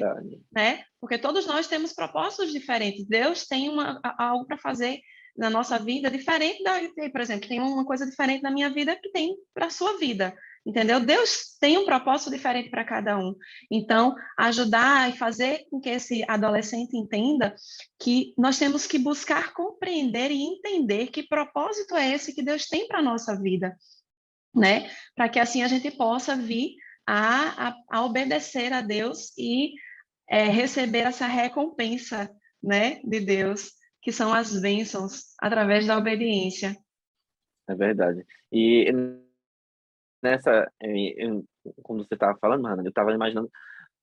né? Porque todos nós temos propósitos diferentes. Deus tem algo para fazer na nossa vida diferente por exemplo, tem uma coisa diferente na minha vida que tem para a sua vida. Entendeu? Deus tem um propósito diferente para cada um. Então, ajudar e fazer com que esse adolescente entenda que nós temos que buscar compreender e entender que propósito é esse que Deus tem para a nossa vida, né? Para que assim a gente possa vir a obedecer a Deus e receber essa recompensa, né, de Deus, que são as bênçãos através da obediência. É verdade. E como você estava falando, Hannah, eu estava imaginando,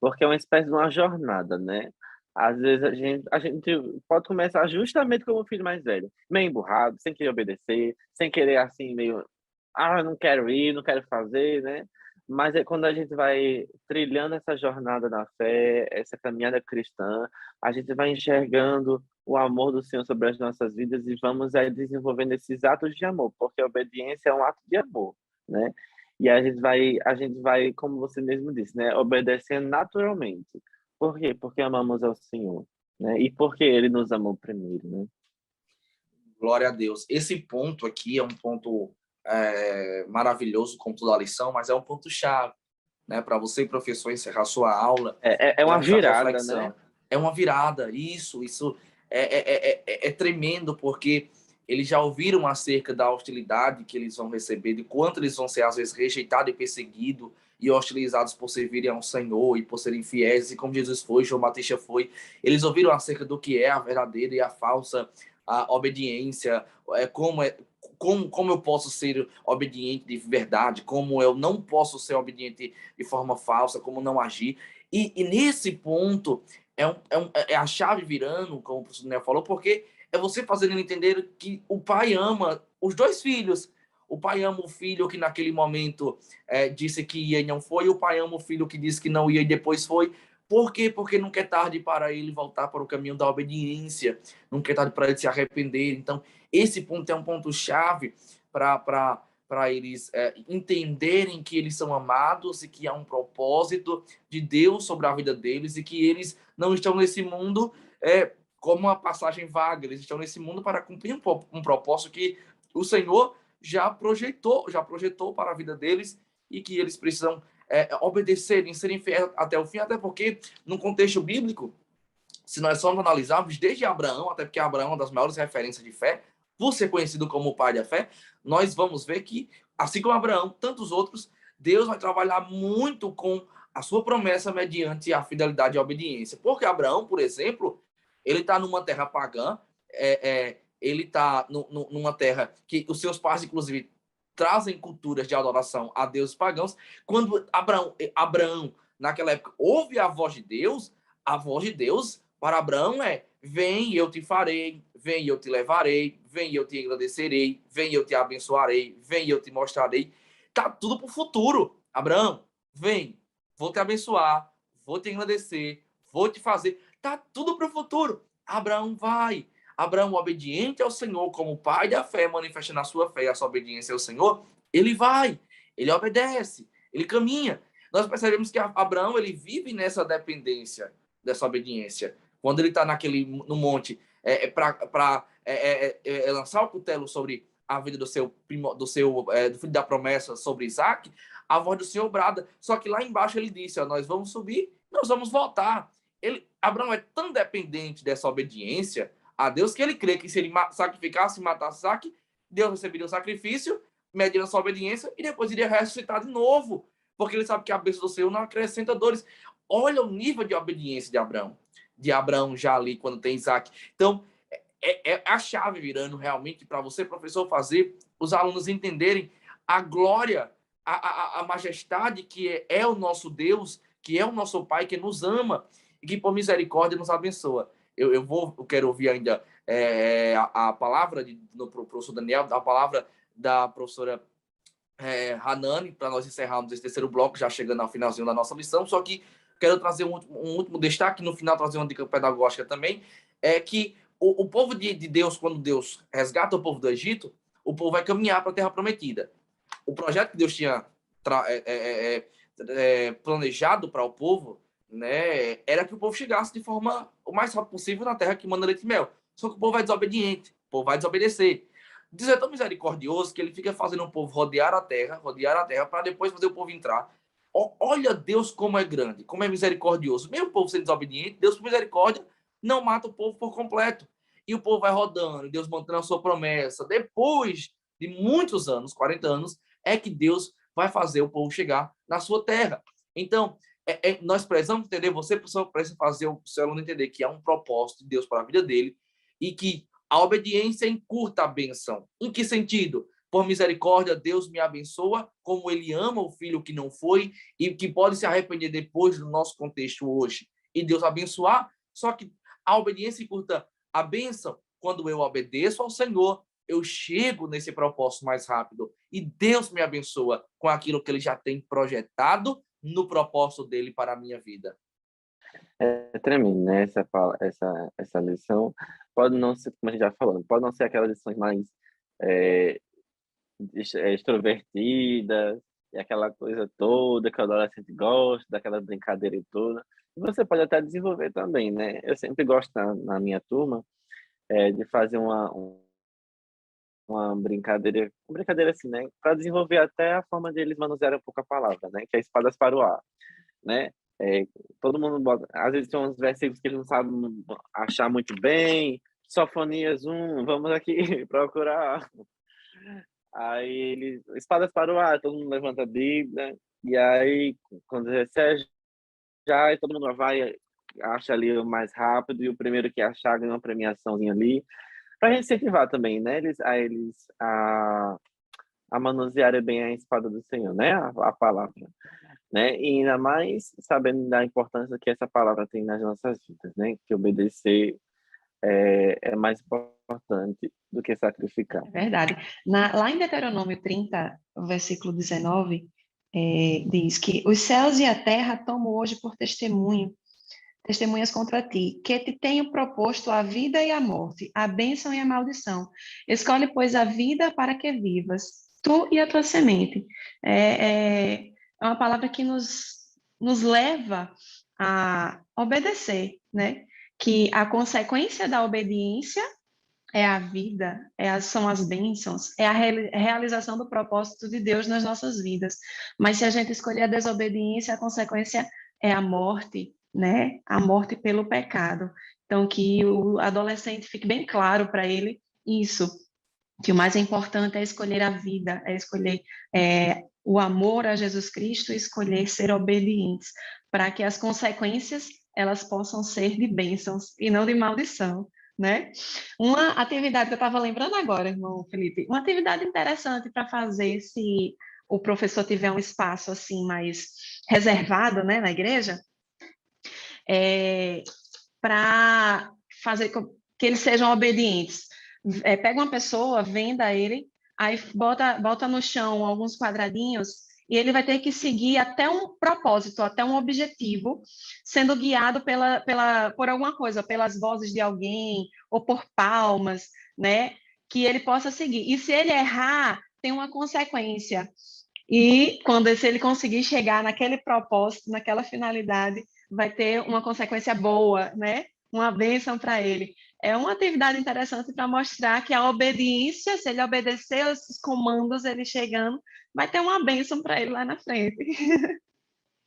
porque é uma espécie de uma jornada, né? Às vezes a gente pode começar justamente como o filho mais velho, meio emburrado, sem querer obedecer, sem querer assim, meio, não quero ir, não quero fazer, né? Mas é quando a gente vai trilhando essa jornada na fé, essa caminhada cristã, a gente vai enxergando o amor do Senhor sobre as nossas vidas e vamos aí desenvolvendo esses atos de amor, porque a obediência é um ato de amor, né? E a gente vai, como você mesmo disse, né, obedecendo naturalmente. Por quê? Porque amamos ao Senhor, né? E porque Ele nos amou primeiro, né? Glória a Deus. Esse ponto aqui é um ponto maravilhoso, como toda a lição, mas é um ponto-chave, né? Para você, professor, encerrar sua aula. É uma virada, né? É uma virada. Isso é tremendo, porque eles já ouviram acerca da hostilidade que eles vão receber, de quanto eles vão ser, às vezes, rejeitados e perseguidos e hostilizados por servirem ao Senhor e por serem fiéis, e como Jesus foi, João Batista foi. Eles ouviram acerca do que é a verdadeira e a falsa a obediência, como eu posso ser obediente de verdade, como eu não posso ser obediente de forma falsa, como não agir. E nesse ponto, é a chave virando, como o professor Daniel falou, porque é você fazendo ele entender que o pai ama os dois filhos. O pai ama o filho que naquele momento disse que ia e não foi, e o pai ama o filho que disse que não ia e depois foi. Por quê? Porque nunca é tarde para ele voltar para o caminho da obediência, nunca é tarde para ele se arrepender. Então, esse ponto é um ponto-chave para eles entenderem que eles são amados e que há um propósito de Deus sobre a vida deles e que eles não estão nesse mundo como uma passagem vaga, eles estão nesse mundo para cumprir um propósito que o Senhor já projetou para a vida deles e que eles precisam obedecerem, serem fiéis até o fim, até porque, no contexto bíblico, se nós formos analisarmos, desde Abraão, até porque Abraão é uma das maiores referências de fé, por ser conhecido como o pai da fé, nós vamos ver que, assim como Abraão, tantos outros, Deus vai trabalhar muito com a sua promessa mediante a fidelidade e a obediência. Porque Abraão, por exemplo, ele está numa terra pagã, ele está numa terra que os seus pais, inclusive, trazem culturas de adoração a deuses pagãos. Quando Abraão, naquela época, ouve a voz de Deus para Abraão vem e eu te farei, vem e eu te levarei, vem e eu te agradecerei, vem e eu te abençoarei, vem e eu te mostrarei. Tá tudo para o futuro. Abraão, vem, vou te abençoar, vou te agradecer, vou te fazer. Tá tudo para o futuro. Abraão vai. Abraão, obediente ao Senhor, como pai da fé, manifestando a sua fé e a sua obediência ao Senhor, ele vai, ele obedece, ele caminha. Nós percebemos que Abraão, ele vive nessa dependência, dessa obediência. Quando ele está no monte, para lançar o cutelo sobre a vida do filho da promessa, sobre Isaac, a voz do Senhor brada. Só que lá embaixo ele disse, nós vamos subir, nós vamos voltar. Abraão é tão dependente dessa obediência a Deus que ele crê que se ele sacrificasse e matasse Isaac, Deus receberia o sacrifício, mediante a sua obediência, e depois iria ressuscitar de novo, porque ele sabe que a bênção do Senhor não acrescenta dores. Olha o nível de obediência de Abraão já ali, quando tem Isaac. Então, é a chave virando realmente para você, professor, fazer os alunos entenderem a glória, a majestade que é o nosso Deus, que é o nosso Pai, que nos ama e que por misericórdia nos abençoa. Eu quero ouvir ainda a palavra do professor Daniel, a palavra da professora Hanani, para nós encerrarmos esse terceiro bloco, já chegando ao finalzinho da nossa lição. Só que quero trazer um último destaque, no final trazer uma dica pedagógica também, é que o povo de Deus, quando Deus resgata o povo do Egito, o povo vai caminhar para a Terra Prometida. O projeto que Deus tinha planejado para o povo, né, era que o povo chegasse de forma o mais rápido possível na terra que manda leite e mel. Só que o povo é desobediente, o povo vai desobedecer. Deus é tão misericordioso que ele fica fazendo o povo rodear a terra, para depois fazer o povo entrar. Olha Deus como é grande, como é misericordioso. Mesmo o povo sendo desobediente, Deus, por misericórdia, não mata o povo por completo. E o povo vai rodando, Deus mantendo a sua promessa. Depois de muitos anos, 40 anos, é que Deus vai fazer o povo chegar na sua terra. Então, nós precisamos entender, você precisa fazer o seu aluno entender que há um propósito de Deus para a vida dele e que a obediência encurta a bênção. Em que sentido? Por misericórdia, Deus me abençoa, como ele ama o filho que não foi e que pode se arrepender depois do nosso contexto hoje. E Deus abençoar, só que a obediência encurta a bênção. Quando eu obedeço ao Senhor, eu chego nesse propósito mais rápido. E Deus me abençoa com aquilo que ele já tem projetado no propósito dele para a minha vida. É tremendo, né? Essa lição pode não ser, como a gente já falou, pode não ser aquelas lições mais extrovertidas e aquela coisa toda que o adolescente gosta, daquela brincadeira e toda. E você pode até desenvolver também, né? Eu sempre gosto na minha turma de fazer uma brincadeira assim, né? Para desenvolver até a forma de eles manusearem um pouco a palavra, né? Que é espadas para o ar, né? Todo mundo bota, às vezes tem uns versículos que eles não sabem achar muito bem, Sofonias 1, vamos aqui procurar. Aí ele, espadas para o ar, todo mundo levanta a Bíblia, e aí quando recebe já, e todo mundo vai, acha ali o mais rápido, e o primeiro que achar ganha uma premiaçãozinha ali, para incentivar também, né, a manusearem bem a espada do Senhor, né, a palavra, né, e ainda mais sabendo da importância que essa palavra tem nas nossas vidas, né, que obedecer é mais importante do que sacrificar. É verdade. Lá em Deuteronômio 30, versículo 19, diz que os céus e a terra tomo hoje por testemunhas contra ti, que te tenho proposto a vida e a morte, a bênção e a maldição. Escolhe, pois, a vida para que vivas, tu e a tua semente. É uma palavra que nos leva a obedecer, né? Que a consequência da obediência é a vida, são as bênçãos, é a realização do propósito de Deus nas nossas vidas. Mas se a gente escolher a desobediência, a consequência é a morte, né? A morte pelo pecado. Então, que o adolescente fique bem claro para ele isso, que o mais importante é escolher a vida, é escolher o amor a Jesus Cristo e escolher ser obedientes, para que as consequências elas possam ser de bênçãos e não de maldição, né? Uma atividade que eu estava lembrando agora, irmão Felipe, uma atividade interessante para fazer se o professor tiver um espaço assim mais reservado, né, na igreja, para fazer que eles sejam obedientes. Pega uma pessoa, venda ele, aí bota no chão alguns quadradinhos e ele vai ter que seguir até um propósito, até um objetivo, sendo guiado por alguma coisa, pelas vozes de alguém ou por palmas, né? Que ele possa seguir. E se ele errar, tem uma consequência. E se ele conseguir chegar naquele propósito, naquela finalidade, vai ter uma consequência boa, né? Uma bênção para ele. É uma atividade interessante para mostrar que a obediência, se ele obedecer os comandos, ele chegando, vai ter uma bênção para ele lá na frente.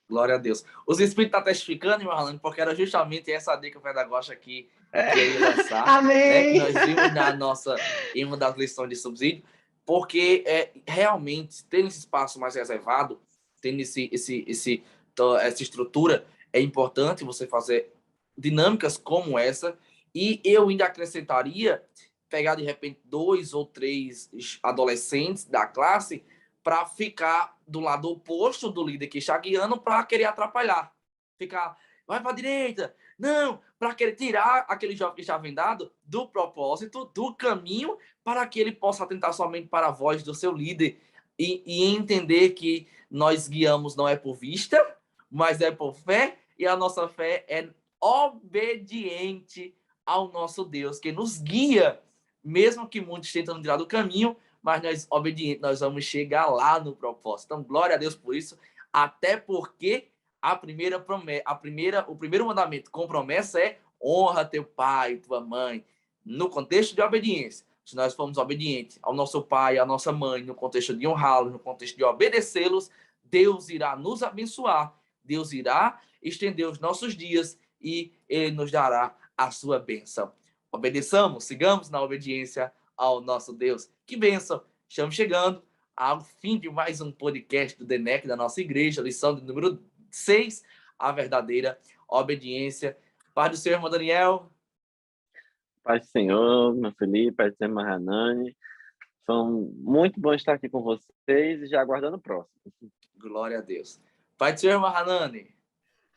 Glória a Deus. Os Espíritos estão testificando, irmã Ralane, porque era justamente essa dica pedagógica que eu ia lançar, né, que nós vimos em uma das lições de subsídio, porque realmente, tendo esse espaço mais reservado, tendo essa estrutura, é importante você fazer dinâmicas como essa, e eu ainda acrescentaria pegar, de repente, 2 ou 3 adolescentes da classe para ficar do lado oposto do líder que está guiando para querer atrapalhar. Ficar, vai para a direita, não, para querer tirar aquele jovem que está vendado do propósito, do caminho, para que ele possa atentar somente para a voz do seu líder e entender que nós guiamos não é por vista, mas é por fé, e a nossa fé é obediente ao nosso Deus, que nos guia, mesmo que muitos tentam tirar do caminho, mas nós, obedientes, nós vamos chegar lá no propósito. Então, glória a Deus por isso, até porque o primeiro mandamento com promessa é honra teu pai e tua mãe, no contexto de obediência. Se nós formos obedientes ao nosso pai, à nossa mãe, no contexto de honrá-los, no contexto de obedecê-los, Deus irá nos abençoar, Deus irá estender os nossos dias e ele nos dará a sua bênção. Obedeçamos, sigamos na obediência ao nosso Deus. Que bênção! Estamos chegando ao fim de mais um podcast do DENEC da nossa igreja, lição de número 6, a verdadeira obediência. Paz do Senhor, irmão Daniel. Paz do Senhor, meu Felipe, paz do Senhor, irmã Hanane. Foi muito bom estar aqui com vocês e já aguardando o próximo. Glória a Deus. Paz do Senhor, irmã Hanane.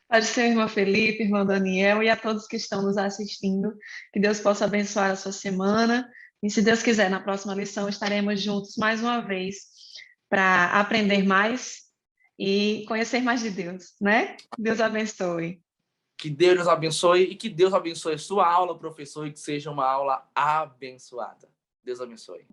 Pode ser, irmão Felipe, irmão Daniel e a todos que estão nos assistindo. Que Deus possa abençoar a sua semana. E se Deus quiser, na próxima lição estaremos juntos mais uma vez para aprender mais e conhecer mais de Deus, né? Deus abençoe. Que Deus nos abençoe e que Deus abençoe a sua aula, professor, e que seja uma aula abençoada. Deus abençoe.